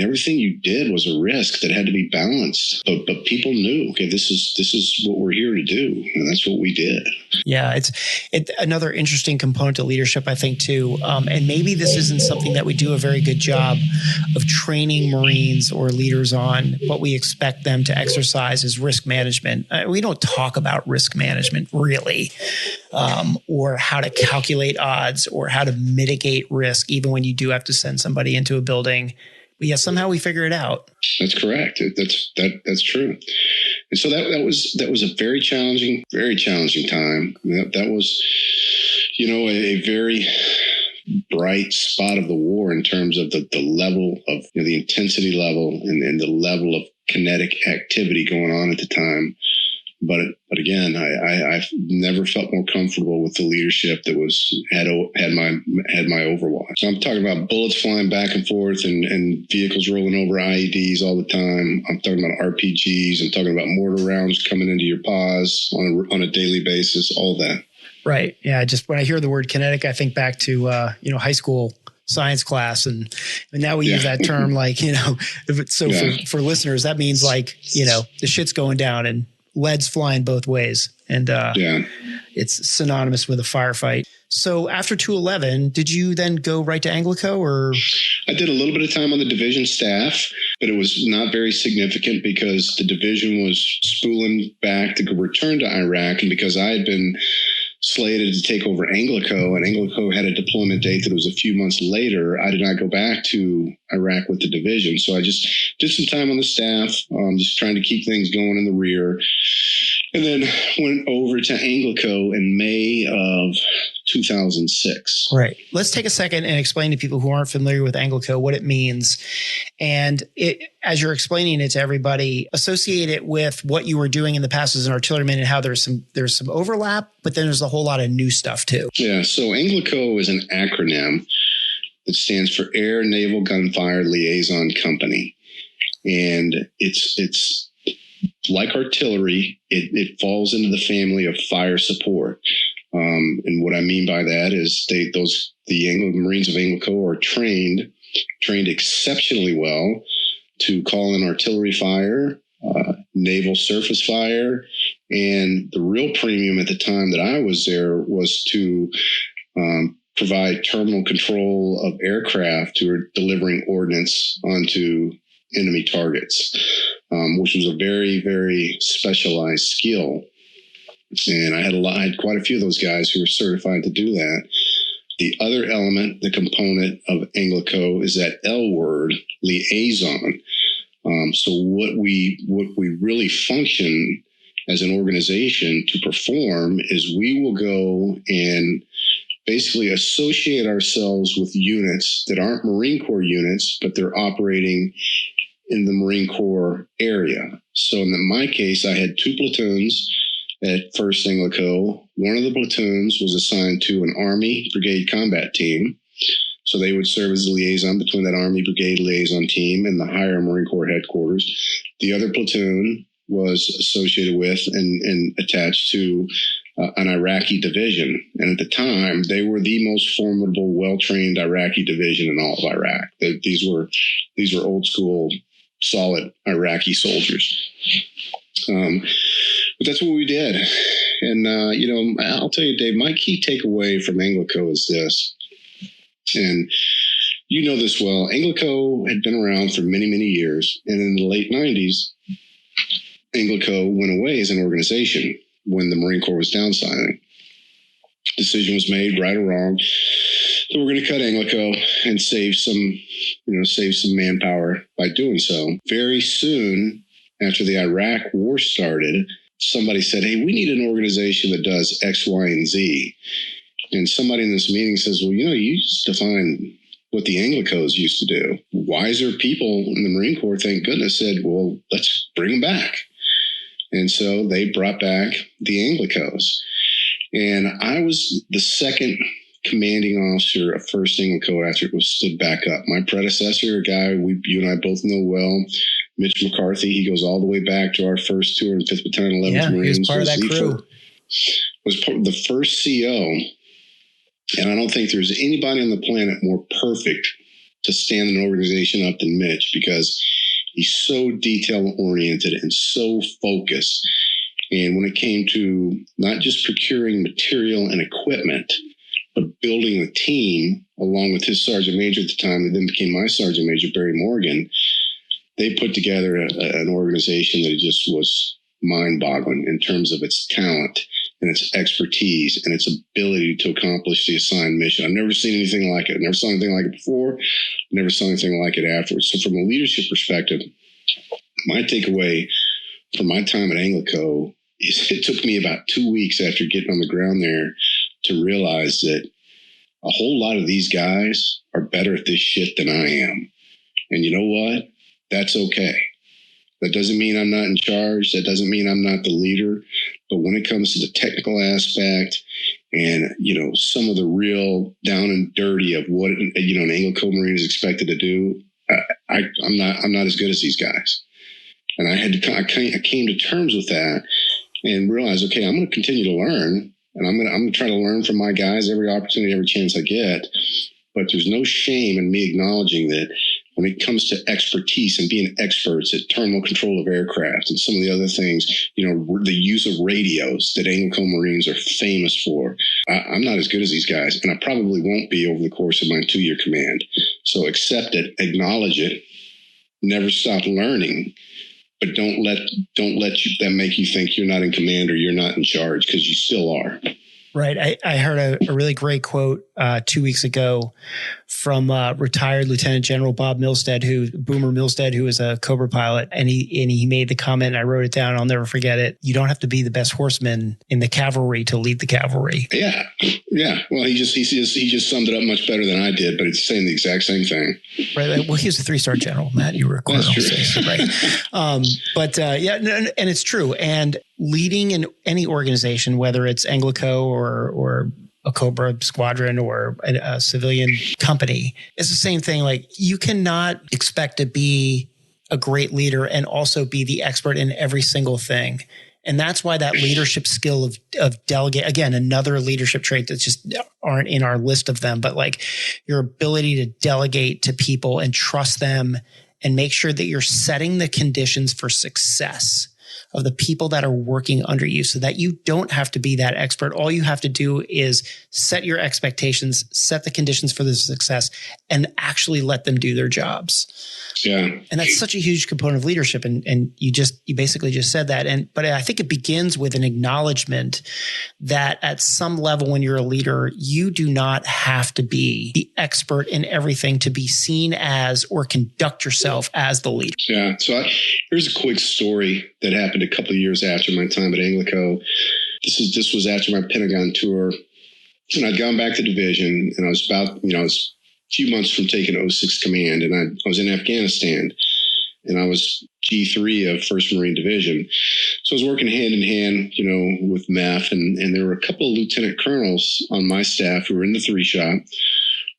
S3: Everything you did was a risk that had to be balanced. But people knew, okay, this is what we're here to do, and that's what we did.
S2: Yeah, it's another interesting component to leadership, I think, too. And maybe this isn't something that we do a very good job of training Marines or leaders on. What we expect them to exercise is risk management. We don't talk about risk management really, or how to calculate odds or how to mitigate risk, even when you do have to send somebody into a building. But yeah, somehow we figure it out.
S3: That's correct. That's true. And so that was a very challenging time. That was, a very bright spot of the war in terms of the level of the intensity level and the level of kinetic activity going on at the time. But again, I've never felt more comfortable with the leadership that had my overwatch. So I'm talking about bullets flying back and forth and vehicles rolling over IEDs all the time. I'm talking about RPGs. I'm talking about mortar rounds coming into your paws on a daily basis. All that. Right.
S2: Yeah. Just when I hear the word kinetic, I think back to high school science class, and now we use that term for listeners, that means the shit's going down and lead's flying both ways. And it's synonymous with a firefight. So after 2/11, did you then go right to Anglico, or?
S3: I did a little bit of time on the division staff, but it was not very significant because the division was spooling back to return to Iraq. And because I had been slated to take over Anglico, and Anglico had a deployment date that was a few months later, I did not go back to Iraq with the division. So I just did some time on the staff, just trying to keep things going in the rear. And then went over to Anglico in May of 2006.
S2: Right. Let's take a second and explain to people who aren't familiar with Anglico what it means. And as you're explaining it to everybody, associate it with what you were doing in the past as an artilleryman and how there's some overlap, but then there's a whole lot of new stuff too.
S3: Yeah. So Anglico is an acronym that stands for Air Naval Gunfire Liaison Company. And it's like artillery, it falls into the family of fire support. And what I mean by that is the Marines of Anglico are trained exceptionally well to call in artillery fire, naval surface fire, and the real premium at the time that I was there was to provide terminal control of aircraft who are delivering ordnance onto enemy targets, which was a very, very specialized skill. And I had quite a few of those guys who were certified to do that. The other element, the component of Anglico, is that L word, liaison. So what we really function as an organization to perform is we will go and basically associate ourselves with units that aren't Marine Corps units, but they're operating in the Marine Corps area. So in my case, I had 2 platoons at 1st Anglico. One of the platoons was assigned to an Army Brigade Combat Team. So they would serve as the liaison between that Army Brigade liaison team and the higher Marine Corps headquarters. The other platoon was associated with and attached to an Iraqi division. And at the time, they were the most formidable, well-trained Iraqi division in all of Iraq. These were old school, solid Iraqi soldiers. But that's what we did. And, I'll tell you, Dave, my key takeaway from Anglico is this. And you know this well. Anglico had been around for many, many years. And in the late 90s, Anglico went away as an organization when the Marine Corps was downsizing. Decision was made, right or wrong, So we're going to cut Anglico and save some manpower by doing so. Very soon after the Iraq war started, somebody said, hey, we need an organization that does X, Y, and Z. And somebody in this meeting says, well, you just define what the Anglicos used to do. Wiser people in the Marine Corps, thank goodness, said, well, let's bring them back. And so they brought back the Anglicos. And I was the second commanding officer of 1st Anglico after it was stood back up. My predecessor, a guy you and I both know well, Mitch McCarthy, he goes all the way back to our 1st, 205th Battalion, 11th Marines.
S2: He was part of that crew.
S3: Was part of the first CO. And I don't think there's anybody on the planet more perfect to stand an organization up than Mitch, because he's so detail-oriented and so focused. And when it came to not just procuring material and equipment, but building a team, along with his sergeant major at the time, and then became my sergeant major, Barry Morgan, they put together an organization that just was mind-boggling in terms of its talent and its expertise and its ability to accomplish the assigned mission. I've never seen anything like it. I never saw anything like it before. Never saw anything like it afterwards. So from a leadership perspective, my takeaway from my time at Anglico is it took me about 2 weeks after getting on the ground there to realize that a whole lot of these guys are better at this shit than I am. And you know what? That's okay. That doesn't mean I'm not in charge. That doesn't mean I'm not the leader. But when it comes to the technical aspect and, some of the real down and dirty of what, an Anglico Marine is expected to do, I'm not as good as these guys. And I came to terms with that and realized, okay, I'm going to continue to learn, and I'm going to try to learn from my guys every opportunity, every chance I get. But there's no shame in me acknowledging that when it comes to expertise and being experts at terminal control of aircraft and some of the other things, the use of radios that Anglico Marines are famous for, I'm not as good as these guys, and I probably won't be over the course of my 2-year command. So accept it, acknowledge it, never stop learning, but don't let that make you think you're not in command or you're not in charge, because you still are.
S2: Right. I heard a really great quote 2 weeks ago from retired Lieutenant General Boomer Milstead, who was a Cobra pilot. And he made the comment, I wrote it down, I'll never forget it. You don't have to be the best horseman in the cavalry to lead the cavalry.
S3: Yeah. Yeah. Well, he just summed it up much better than I did, but it's saying the exact same thing.
S2: Right. Well, he was a 3-star general, Matt. You were a colonel. So, right. And it's true. And leading in any organization, whether it's Anglico or a Cobra squadron or a civilian company, it's the same thing. Like, you cannot expect to be a great leader and also be the expert in every single thing. And that's why that leadership skill of delegate, again, another leadership trait that just aren't in our list of them, but like your ability to delegate to people and trust them and make sure that you're setting the conditions for success of the people that are working under you, so that you don't have to be that expert. All you have to do is set your expectations, set the conditions for the success, and actually let them do their jobs.
S3: Yeah.
S2: And that's such a huge component of leadership. And you basically just said that. But I think it begins with an acknowledgement that at some level, when you're a leader, you do not have to be the expert in everything to be seen as or conduct yourself as the leader.
S3: Yeah. So here's a quick story that happened a couple of years after my time at Anglico. This was after my Pentagon tour, and I'd gone back to division, and I was I was a few months from taking 06 command, and I was in Afghanistan, and I was G3 of 1st Marine Division. So I was working hand in hand, with MEF, and there were a couple of lieutenant colonels on my staff who were in the 3 shop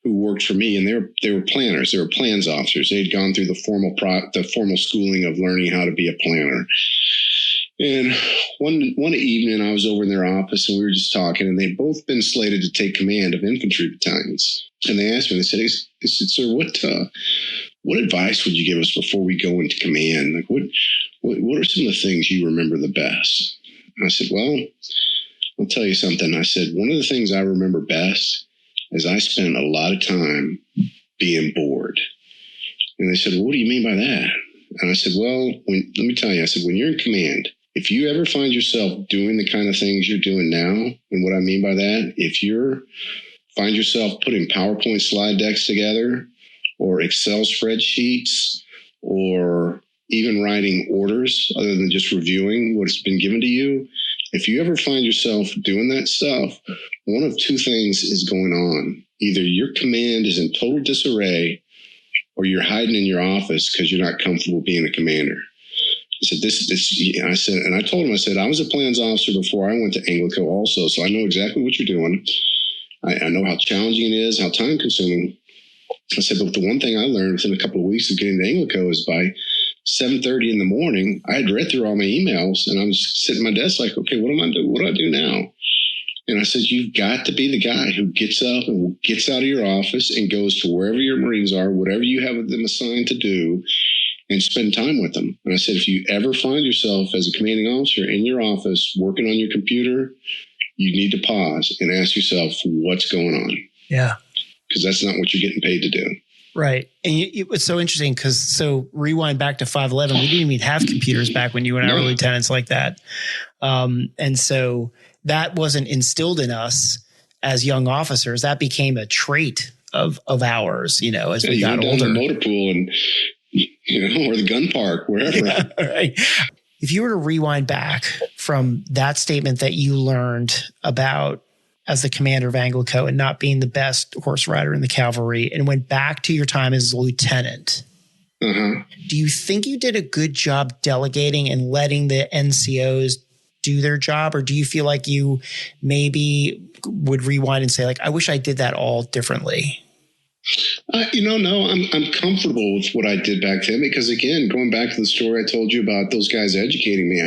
S3: who worked for me, and they were planners. They were plans officers. They'd gone through the formal schooling of learning how to be a planner. And one evening I was over in their office, and we were just talking, and they'd both been slated to take command of infantry battalions. And they asked me, they said, sir, what advice would you give us before we go into command? Like, what are some of the things you remember the best? And I said, well, I'll tell you something. I said, one of the things I remember best is I spent a lot of time being bored. And they said, well, what do you mean by that? And I said, well, let me tell you, I said, when you're in command, if you ever find yourself doing the kind of things you're doing now, and what I mean by that, if you're find yourself putting PowerPoint slide decks together or Excel spreadsheets or even writing orders other than just reviewing what's been given to you, if you ever find yourself doing that stuff, one of two things is going on. Either your command is in total disarray or you're hiding in your office because you're not comfortable being a commander. I said, and I told him, I said, I was a plans officer before I went to Anglico also, so I know exactly what you're doing. I know how challenging it is, how time consuming. I said, but the one thing I learned within a couple of weeks of getting to Anglico is by 7:30 in the morning, I had read through all my emails and I was sitting at my desk like, okay, what am I doing? What do I do now? And I said, you've got to be the guy who gets up and gets out of your office and goes to wherever your Marines are, whatever you have them assigned to do, and spend time with them. And I said, if you ever find yourself as a commanding officer in your office working on your computer, you need to pause and ask yourself what's going on.
S2: Yeah.
S3: Because that's not what you're getting paid to do.
S2: Right. And it was so interesting because rewind back to 5/11, we didn't even have computers back when you and I were lieutenants like that. And so that wasn't instilled in us as young officers. That became a trait of ours, as we got older.
S3: The motor pool and, or the gun park, wherever.
S2: Yeah, right. If you were to rewind back from that statement that you learned about as the commander of Anglico and not being the best horse rider in the cavalry and went back to your time as a lieutenant, do you think you did a good job delegating and letting the NCOs do their job? Or do you feel like you maybe would rewind and say, like, I wish I did that all differently?
S3: No, I'm comfortable with what I did back then because, again, going back to the story I told you about those guys educating me,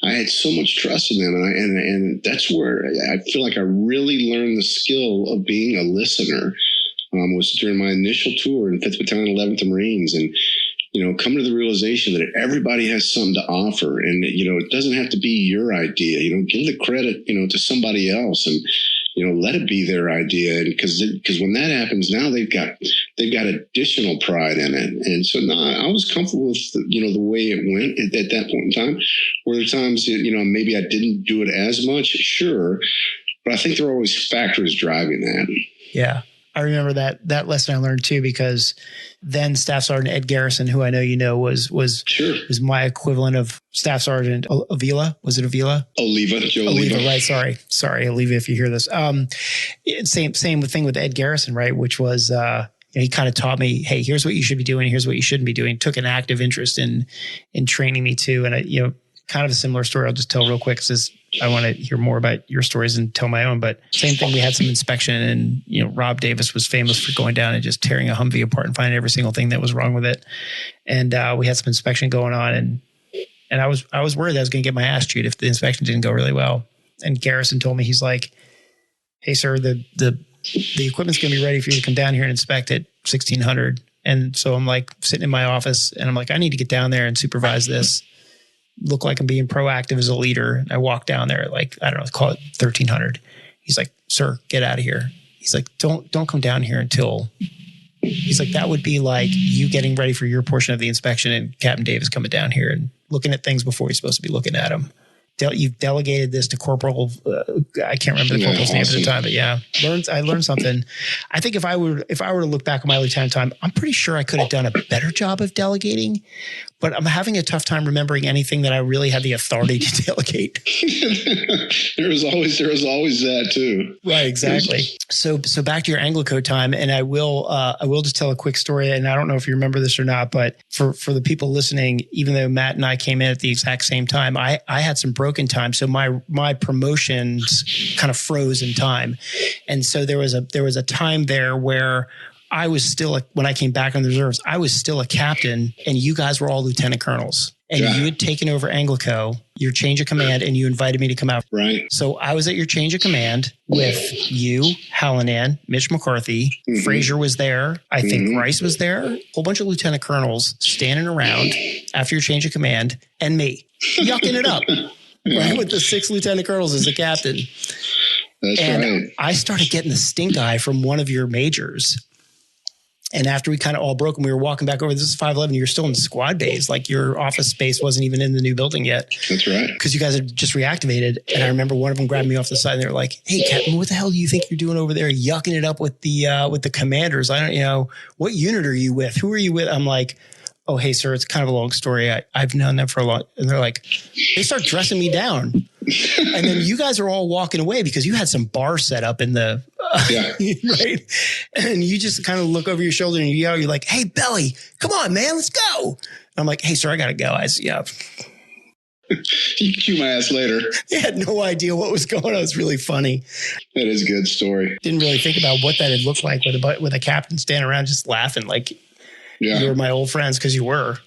S3: I had so much trust in them. And that's where I feel like I really learned the skill of being a listener. Was during my initial tour in 5th Battalion, 11th Marines. And, come to the realization that everybody has something to offer. And, it doesn't have to be your idea. Give the credit, to somebody else and, let it be their idea. And because when that happens, now they've got additional pride in it. And so I was comfortable with, the way it went at that point in time. Were there times that, maybe I didn't do it as much? Sure. But I think there are always factors driving that.
S2: Yeah. I remember that lesson I learned too, because then Staff Sergeant Ed Garrison, who I know was my equivalent of Staff Sergeant Avila. Was it Avila?
S3: Oliva, Joe Oliva.
S2: Oliva, right? Sorry, Oliva. If you hear this, same thing with Ed Garrison, right? Which was he kind of taught me, hey, here's what you should be doing, here's what you shouldn't be doing. Took an active interest in training me too, and kind of a similar story. I'll just tell real quick because I want to hear more about your stories and tell my own. But same thing, we had some inspection and, Rob Davis was famous for going down and just tearing a Humvee apart and finding every single thing that was wrong with it. And we had some inspection going on and I was worried that I was going to get my ass chewed if the inspection didn't go really well. And Garrison told me, he's like, hey, sir, the equipment's going to be ready for you to come down here and inspect at 1600. And so I'm like sitting in my office and I'm like, I need to get down there and supervise this. Look like I'm being proactive as a leader. And I walk down there at like, I don't know, call it 1300. He's like, sir, get out of here. He's like, don't come down here until, he's like, that would be like you getting ready for your portion of the inspection and Captain Davis coming down here and looking at things before you're supposed to be looking at them. You've delegated this to Corporal, I can't remember the corporal's name at the time, but yeah, I learned something. I think if I were to look back on my lieutenant time, I'm pretty sure I could have done a better job of delegating, but I'm having a tough time remembering anything that I really had the authority to delegate.
S3: There was always that too.
S2: Right, exactly. So back to your Anglico time, and I will just tell a quick story, and I don't know if you remember this or not, but for the people listening, even though Matt and I came in at the exact same time, I had some broken time. So my promotions kind of froze in time. And so there was a time there where I was still, when I came back on the reserves, I was still a captain and you guys were all lieutenant colonels and you had taken over Anglico, your change of command, and you invited me to come out.
S3: Right.
S2: So I was at your change of command with you, Hallinan, Mitch McCarthy, Frazier was there. I think Rice was there, a whole bunch of lieutenant colonels standing around after your change of command and me yucking it up. Right, with the 6 lieutenant colonels as the captain.
S3: That's right.
S2: I started getting the stink eye from one of your majors. And after we kind of all broke and we were walking back over, this is 511, you're still in the squad bays. Like your office space wasn't even in the new building yet.
S3: That's right.
S2: Because you guys had just reactivated. And I remember one of them grabbed me off the side and they were like, hey, Captain, what the hell do you think you're doing over there? Yucking it up with the commanders. I don't, what unit are you with? Who are you with? I'm like, oh, hey, sir, it's kind of a long story. I've known them for a long, and they're like, they start dressing me down. And then you guys are all walking away because you had some bar set up in the, right. And you just kind of look over your shoulder and you yell, you're like, hey, Belly, come on, man, let's go. And I'm like, hey, sir, I got to go.
S3: You can chew my ass later.
S2: They had no idea what was going on. It was really funny.
S3: That is a good story.
S2: Didn't really think about what that had looked like with a captain standing around just laughing like you were my old friends because you were.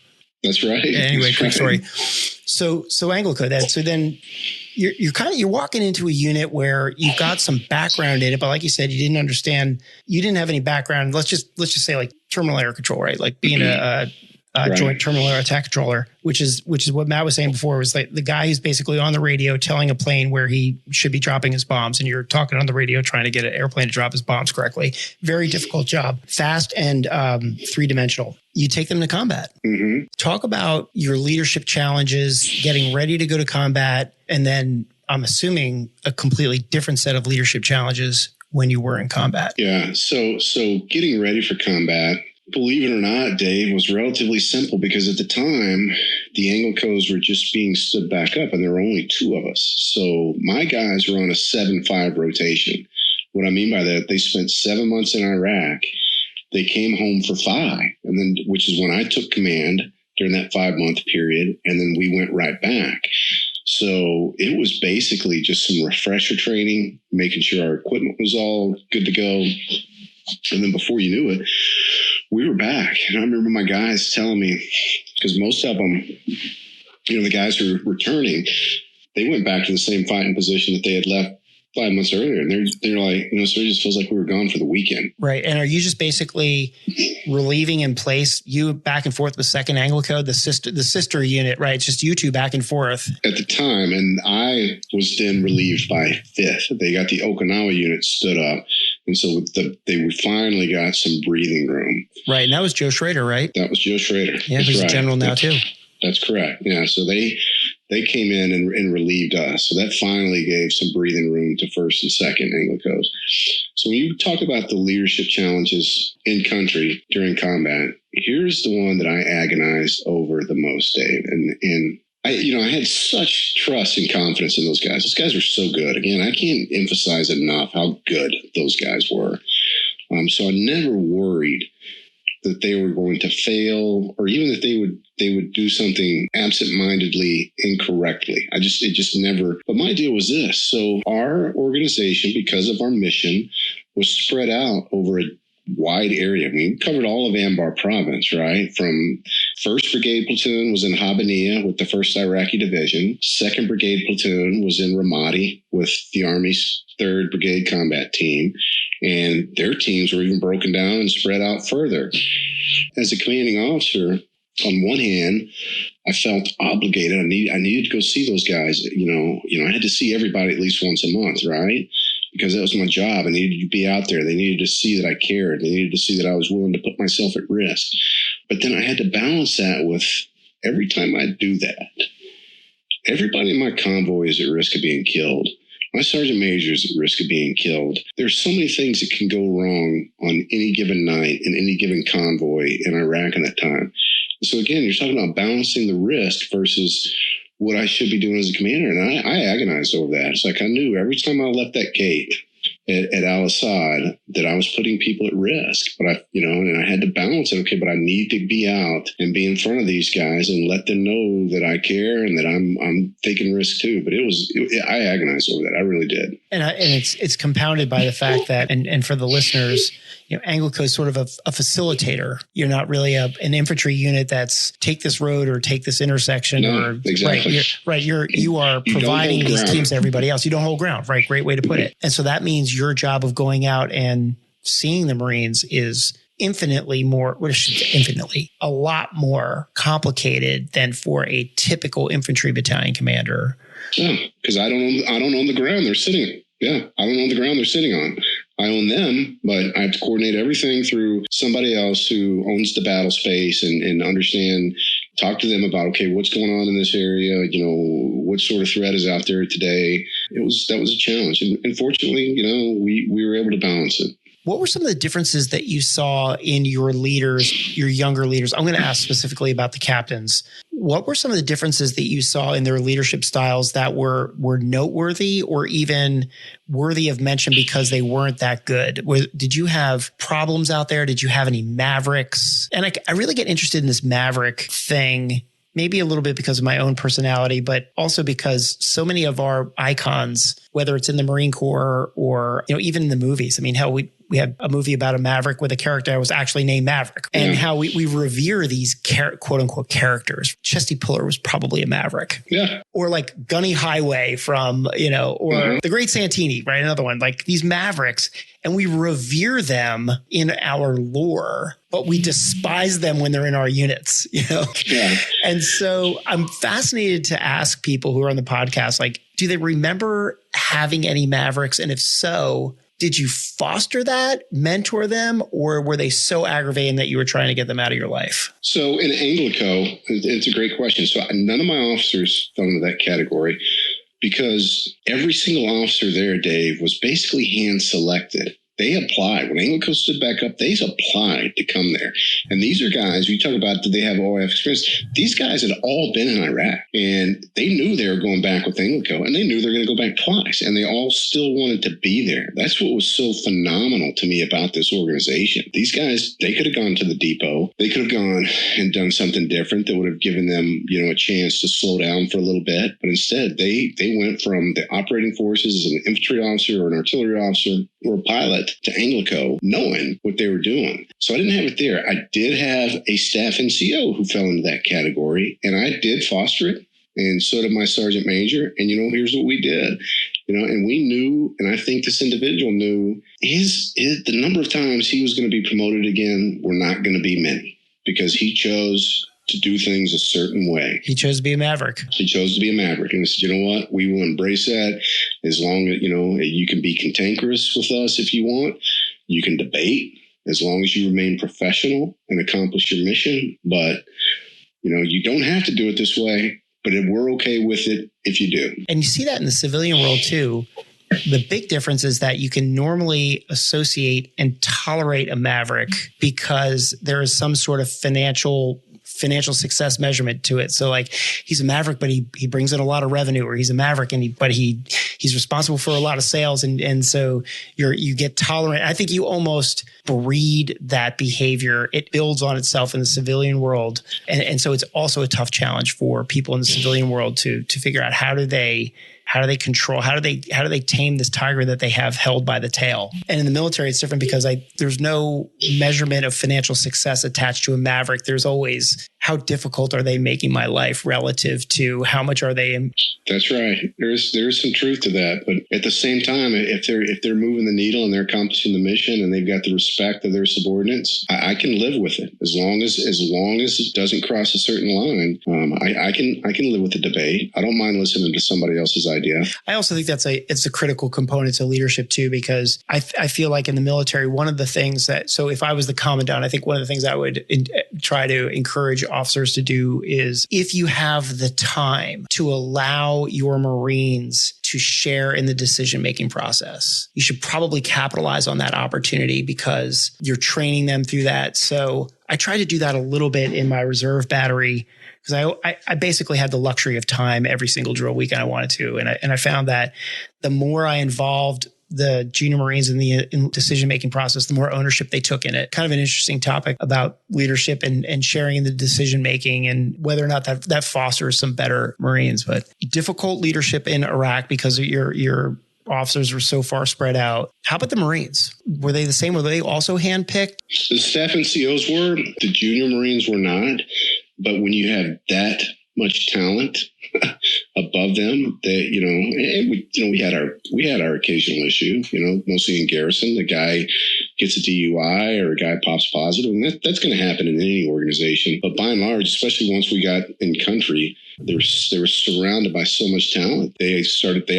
S3: That's right.
S2: Anyway, quick story. So Anglo-Code, Ed. So then you're walking into a unit where you've got some background in it, but like you said, you didn't understand. You didn't have any background. Let's just say like terminal air control, right? Like being a joint terminal air attack controller, which is what Matt was saying before, was like the guy who's basically on the radio telling a plane where he should be dropping his bombs, and you're talking on the radio trying to get an airplane to drop his bombs correctly. Very difficult job, fast and three-dimensional. You take them to combat. Mm-hmm. Talk about your leadership challenges, getting ready to go to combat, and then I'm assuming a completely different set of leadership challenges when you were in combat.
S3: Yeah. So getting ready for combat, believe it or not, Dave, was relatively simple because at the time, the Anglo-Codes were just being stood back up and there were only two of us. So my guys were on a 7-5 rotation. What I mean by that, they spent 7 months in Iraq. They came home for 5, and then which is when I took command during that 5-month period, and then we went right back. So it was basically just some refresher training, making sure our equipment was all good to go. And then before you knew it, we were back. And I remember my guys telling me, because most of them, the guys who were returning, they went back to the same fighting position that they had left 5 months earlier. And they're like, so it just feels like we were gone for the weekend.
S2: Right. And are you just basically relieving in place, you back and forth with 2nd Anglo-Code, the sister unit, right? It's just you two back and forth.
S3: At the time, and I was then relieved by 5th. They got the Okinawa unit stood up. And so they finally got some breathing room.
S2: Right. And that was Joe Schrader, right?
S3: That was Joe Schrader.
S2: Yeah, he's a general now too.
S3: That's correct. Yeah. So they came in and relieved us. So that finally gave some breathing room to 1st and 2nd Anglo-Codes. So when you talk about the leadership challenges in country during combat, here's the one that I agonized over the most, Dave. And I had such trust and confidence in those guys. Those guys were so good. Again, I can't emphasize enough how good those guys were. So I never worried that they were going to fail, or even that they would do something absent-mindedly incorrectly. It just never. But my deal was this. So our organization, because of our mission, was spread out over a wide area. I mean, we covered all of Anbar province, right? From 1st Brigade Platoon was in Habaniya with the 1st Iraqi Division. 2nd Brigade Platoon was in Ramadi with the Army's 3rd Brigade Combat Team. And their teams were even broken down and spread out further. As a commanding officer, on one hand, I felt obligated. I needed to go see those guys. I had to see everybody at least once a month, right? Because that was my job. I needed to be out there. They needed to see that I cared. They needed to see that I was willing to put myself at risk. But then I had to balance that with every time I do that, everybody in my convoy is at risk of being killed. My sergeant major is at risk of being killed. There's so many things that can go wrong on any given night in any given convoy in Iraq at that time. So again, you're talking about balancing the risk versus what I should be doing as a commander. And I agonized over that. It's like I knew every time I left that gate at Al-Assad that I was putting people at risk. But and I had to balance it. Okay, but I need to be out and be in front of these guys and let them know that I care and that I'm taking risk too. But I agonized over that. I really did.
S2: And it's compounded by the fact that, and for the listeners, Anglo-Code is sort of a facilitator. You're not really an infantry unit that's take this road or take this intersection.
S3: No, exactly.
S2: You are providing these teams to everybody else. You don't hold ground, right? Great way to put it. And so that means your job of going out and seeing the Marines is a lot more complicated than for a typical infantry battalion commander.
S3: Yeah, because I don't own the ground they're sitting on. Yeah, I don't own the ground they're sitting on. I own them, but I have to coordinate everything through somebody else who owns the battle space and understand, talk to them about, okay, what's going on in this area? What sort of threat is out there today? That was a challenge. And fortunately, we were able to balance it.
S2: What were some of the differences that you saw in your leaders, your younger leaders? I'm going to ask specifically about the captains. What were some of the differences that you saw in their leadership styles that were noteworthy or even worthy of mention because they weren't that good? Did you have problems out there? Did you have any mavericks? And I really get interested in this maverick thing, maybe a little bit because of my own personality, but also because so many of our icons, whether it's in the Marine Corps or even in the movies, I mean, hell, we had a movie about a maverick with a character that was actually named Maverick, and how we revere these quote unquote characters. Chesty Puller was probably a maverick.
S3: Yeah.
S2: Or like Gunny Highway from, or the Great Santini, right? Another one, like these mavericks, and we revere them in our lore, but we despise them when they're in our units, Yeah. And so I'm fascinated to ask people who are on the podcast, like, do they remember having any mavericks? And if so, did you foster that, mentor them, or were they so aggravating that you were trying to get them out of your life?
S3: So in Anglico, it's a great question. So none of my officers fell into that category because every single officer there, Dave, was basically hand selected. They applied. When Anglico stood back up, they applied to come there. And these are guys, we talk about, did they have OIF experience? These guys had all been in Iraq, and they knew they were going back with Anglico, and they knew they were going to go back twice, and they all still wanted to be there. That's what was so phenomenal to me about this organization. These guys, they could have gone to the depot. They could have gone and done something different that would have given them, a chance to slow down for a little bit. But instead, they went from the operating forces as an infantry officer or an artillery officer or a pilot to Anglico, knowing what they were doing. So I didn't have it there. I did have a staff NCO who fell into that category, and I did foster it, and so did my sergeant major. And, here's what we did, and we knew, and I think this individual knew, the number of times he was going to be promoted again were not going to be many, because he chose to do things a certain way.
S2: He chose to be a maverick.
S3: He chose to be a maverick. And he said, you know what? We will embrace that as long as, you can be cantankerous with us if you want. You can debate as long as you remain professional and accomplish your mission. But, you don't have to do it this way, but we're okay with it if you do.
S2: And you see that in the civilian world too. The big difference is that you can normally associate and tolerate a maverick because there is some sort of financial success measurement to it. So like he's a maverick, but he brings in a lot of revenue, or he's a maverick but he's responsible for a lot of sales. And so you get tolerant. I think you almost breed that behavior. It builds on itself in the civilian world. And so it's also a tough challenge for people in the civilian world to figure out how do they control, how do they tame this tiger that they have held by the tail? And in the military, it's different because there's no measurement of financial success attached to a maverick. There's always, how difficult are they making my life relative to how much are they?
S3: That's right. There's some truth to that. But at the same time, if they're moving the needle and they're accomplishing the mission and they've got the respect of their subordinates, I can live with it as long as it doesn't cross a certain line. I can live with the debate. I don't mind listening to somebody else's idea.
S2: I also think it's a critical component to leadership too, because I feel like in the military, one of the things so if I was the commandant, I think one of the things I would try to encourage officers to do is, if you have the time to allow your Marines to share in the decision-making process, you should probably capitalize on that opportunity because you're training them through that. So I try to do that a little bit in my reserve battery, because I basically had the luxury of time every single drill weekend I wanted to. And I found that the more I involved the junior Marines in the decision-making process, the more ownership they took in it. Kind of an interesting topic about leadership and sharing in the decision-making and whether or not that fosters some better Marines. But difficult leadership in Iraq because your officers were so far spread out. How about the Marines? Were they the same? Were they also handpicked?
S3: The staff NCOs were. The junior Marines were not. But when you have that much talent above them, that we had our occasional issue. Mostly in garrison, the guy gets a DUI or a guy pops positive, and that's going to happen in any organization. But by and large, especially once we got in country, They were surrounded by so much talent. They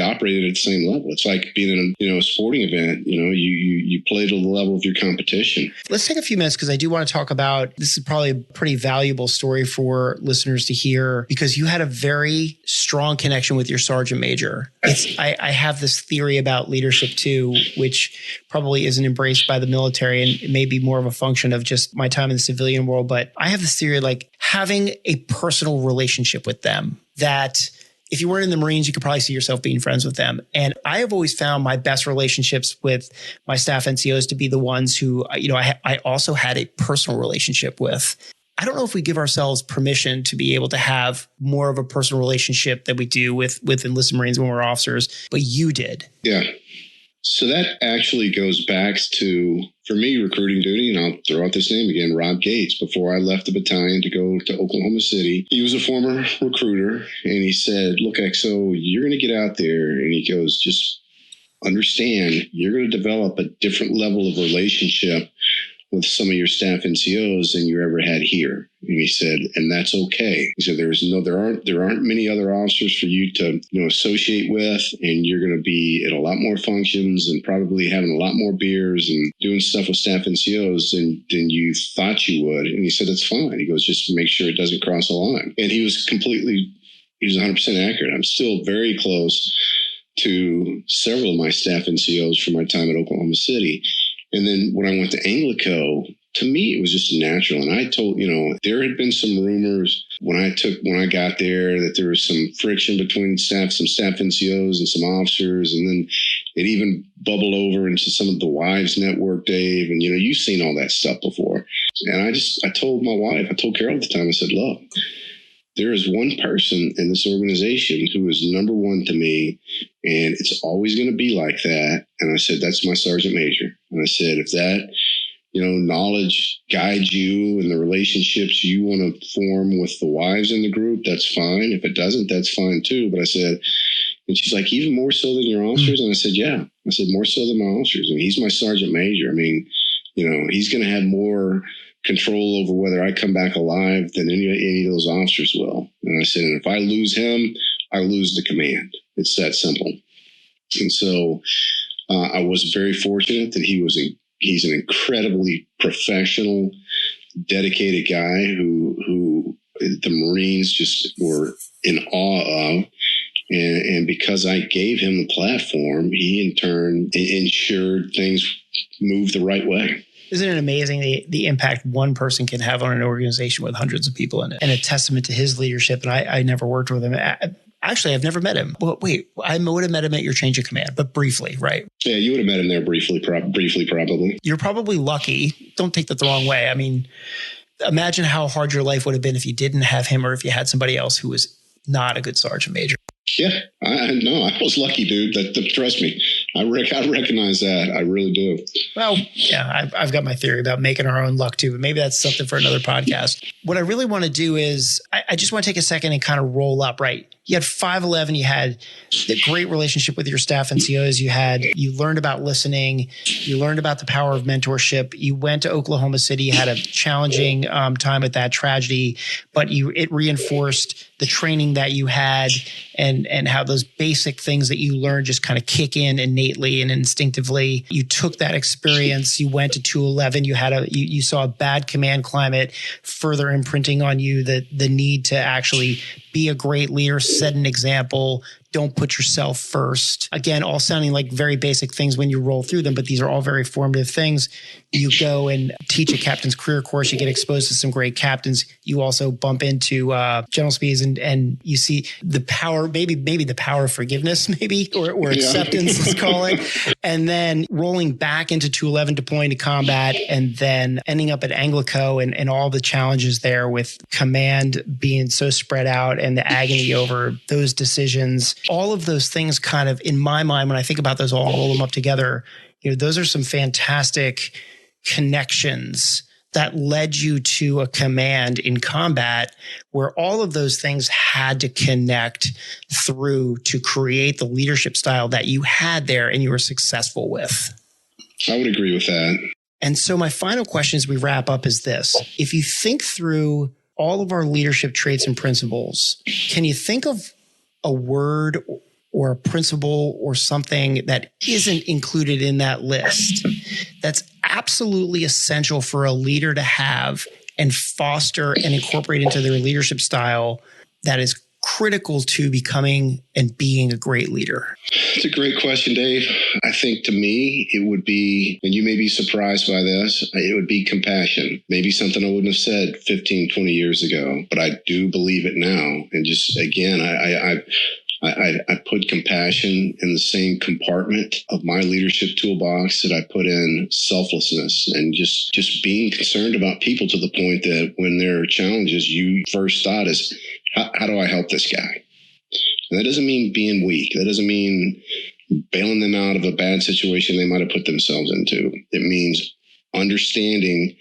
S3: operated at the same level. It's like being in a sporting event. You play to the level of your competition.
S2: Let's take a few minutes because I do want to talk about, this is probably a pretty valuable story for listeners to hear because you had a very strong connection with your sergeant major. I have this theory about leadership too, which probably isn't embraced by the military and it may be more of a function of just my time in the civilian world. But I have this theory like having a personal relationship with them that if you weren't in the Marines, you could probably see yourself being friends with them. And I have always found my best relationships with my staff NCOs to be the ones who, I also had a personal relationship with. I don't know if we give ourselves permission to be able to have more of a personal relationship that we do with enlisted Marines when we're officers, but you did.
S3: Yeah. So that actually goes back to, for me, recruiting duty, and I'll throw out this name again, Rob Gates. Before I left the battalion to go to Oklahoma City, he was a former recruiter, and he said, look, XO, you're going to get out there, and he goes, just understand, you're going to develop a different level of relationship with some of your staff NCOs than you ever had here. And he said, and that's okay. He said, there aren't many other officers for you to, associate with, and you're going to be at a lot more functions and probably having a lot more beers and doing stuff with staff NCOs than you thought you would. And he said, it's fine. He goes, just make sure it doesn't cross the line. And he was 100% accurate. I'm still very close to several of my staff NCOs from my time at Oklahoma City. And then when I went to Anglico, to me, it was just natural. And I told, there had been some rumors when I got there that there was some friction between some staff NCOs and some officers. And then it even bubbled over into some of the wives network, Dave. And, you've seen all that stuff before. And I told my wife, I told Carol at the time, I said, look, there is one person in this organization who is number one to me, and it's always going to be like that. And I said, that's my sergeant major. And I said, if that, knowledge guides you and the relationships you want to form with the wives in the group, that's fine. If it doesn't, that's fine too. But I said, and she's like, even more so than your officers? And I said, yeah. I said, more so than my officers. And he's my sergeant major. I mean, he's going to have more control over whether I come back alive than any of those officers will. And I said, and if I lose him, I lose the command. It's that simple. And so I was very fortunate that he's an incredibly professional, dedicated guy who the Marines just were in awe of. And because I gave him the platform, he in turn ensured things moved the right way.
S2: Isn't it amazing the impact one person can have on an organization with hundreds of people in it, and a testament to his leadership? And I never worked with him. Actually, I've never met him. Well, wait, I would have met him at your change of command, but briefly, right?
S3: Yeah, you would have met him there briefly, probably.
S2: You're probably lucky. Don't take that the wrong way. I mean, imagine how hard your life would have been if you didn't have him or if you had somebody else who was not a good sergeant major.
S3: Yeah, I was lucky, dude. Trust me, I recognize that. I really do.
S2: Well, yeah, I've got my theory about making our own luck too, but maybe that's something for another podcast. What I really want to do is I just want to take a second and kind of roll up, right? You had 5'11", you had the great relationship with your staff NCOs. You learned about listening. You learned about the power of mentorship. You went to Oklahoma City. You had a challenging time with that tragedy, but it reinforced the training that you had and how those basic things that you learned just kind of kick in innately and instinctively. You took that experience. You went to 211. You saw a bad command climate, further imprinting on you the need to actually be a great leader, set an example, don't put yourself first. Again, all sounding like very basic things when you roll through them, but these are all very formative things. You go and teach a captain's career course. You get exposed to some great captains. You also bump into general speeds and you see the power, maybe the power of forgiveness, or acceptance, let's call it. And then rolling back into 211, deploying to combat, and then ending up at Anglico and all the challenges there with command being so spread out and the agony over those decisions. All of those things kind of, in my mind, when I think about those, all roll them up together, those are some fantastic connections that led you to a command in combat where all of those things had to connect through to create the leadership style that you had there and you were successful with.
S3: I would agree with that.
S2: And so my final question as we wrap up is this. If you think through all of our leadership traits and principles, can you think of a word or a principle or something that isn't included in that list that's absolutely essential for a leader to have and foster and incorporate into their leadership style that is critical to becoming and being a great leader?
S3: It's a great question, Dave. I think to me, it would be, and you may be surprised by this, it would be compassion. Maybe something I wouldn't have said 15, 20 years ago, but I do believe it now. And just, again, I put compassion in the same compartment of my leadership toolbox that I put in selflessness and just being concerned about people to the point that when there are challenges, you first thought is, how do I help this guy? And that doesn't mean being weak. That doesn't mean bailing them out of a bad situation they might have put themselves into. It means understanding,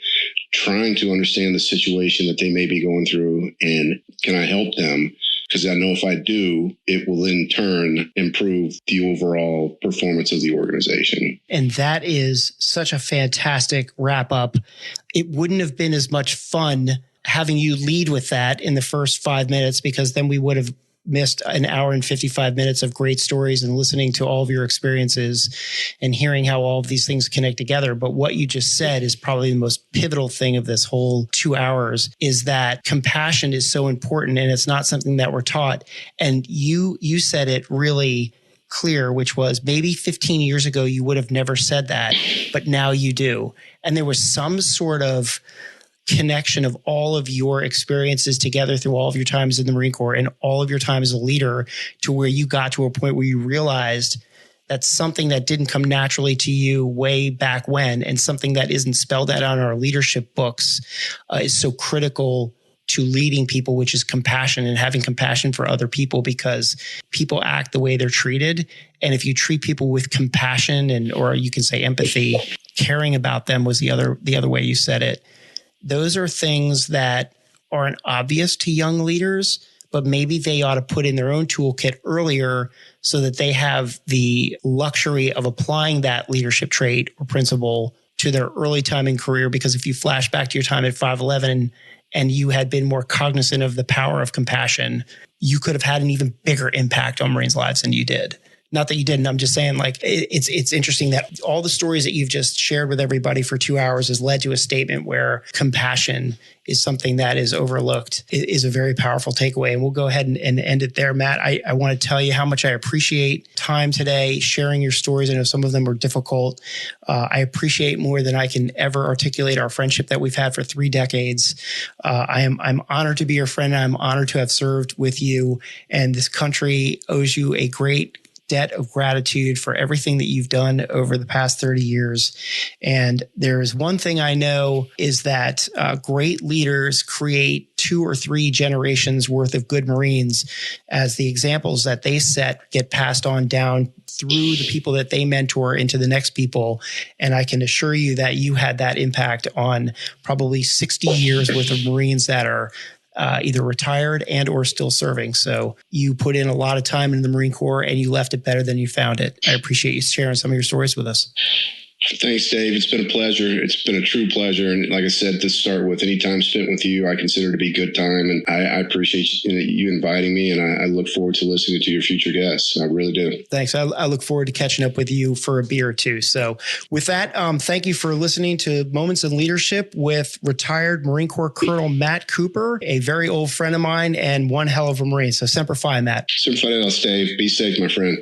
S3: trying to understand the situation that they may be going through, and can I help them? Because I know if I do, it will in turn improve the overall performance of the organization.
S2: And that is such a fantastic wrap up. It wouldn't have been as much fun having you lead with that in the first 5 minutes, because then we would have missed an hour and 55 minutes of great stories and listening to all of your experiences and hearing how all of these things connect together. But what you just said is probably the most pivotal thing of this whole 2 hours, is that compassion is so important, and it's not something that we're taught. And you said it really clear, which was maybe 15 years ago, you would have never said that, but now you do. And there was some sort of connection of all of your experiences together through all of your times in the Marine Corps and all of your time as a leader, to where you got to a point where you realized that's something that didn't come naturally to you way back when, and something that isn't spelled out on our leadership books is so critical to leading people, which is compassion and having compassion for other people, because people act the way they're treated. And if you treat people with compassion or you can say empathy, caring about them was the other way you said it. Those are things that aren't obvious to young leaders, but maybe they ought to put in their own toolkit earlier so that they have the luxury of applying that leadership trait or principle to their early time in career. Because if you flash back to your time at 511 and you had been more cognizant of the power of compassion, you could have had an even bigger impact on Marines' lives than you did. Not that you didn't. I'm just saying, like, it's interesting that all the stories that you've just shared with everybody for 2 hours has led to a statement where compassion is something that is overlooked. It is a very powerful takeaway. And we'll go ahead and end it there. Matt, I want to tell you how much I appreciate time today, sharing your stories. I know some of them were difficult. I appreciate more than I can ever articulate our friendship that we've had for 3 decades. I'm honored to be your friend. I'm honored to have served with you. And this country owes you a great debt of gratitude for everything that you've done over the past 30 years. And there is one thing I know, is that great leaders create 2 or 3 generations worth of good Marines, as the examples that they set get passed on down through the people that they mentor into the next people. And I can assure you that you had that impact on probably 60 years worth of Marines that are either retired and or still serving. So you put in a lot of time in the Marine Corps and you left it better than you found it. I appreciate you sharing some of your stories with us.
S3: Thanks, Dave. It's been a pleasure. It's been a true pleasure. And like I said, to start with, any time spent with you, I consider to be good time. And I appreciate you inviting me. And I look forward to listening to your future guests. I really do. Thanks.
S2: I look forward to catching up with you for a beer or two. So with that, thank you for listening to Moments in Leadership with retired Marine Corps Colonel Matt Cooper, a very old friend of mine and one hell of a Marine. So Semper Fi, Matt.
S3: Semper Fidelis, Dave. Be safe, my friend.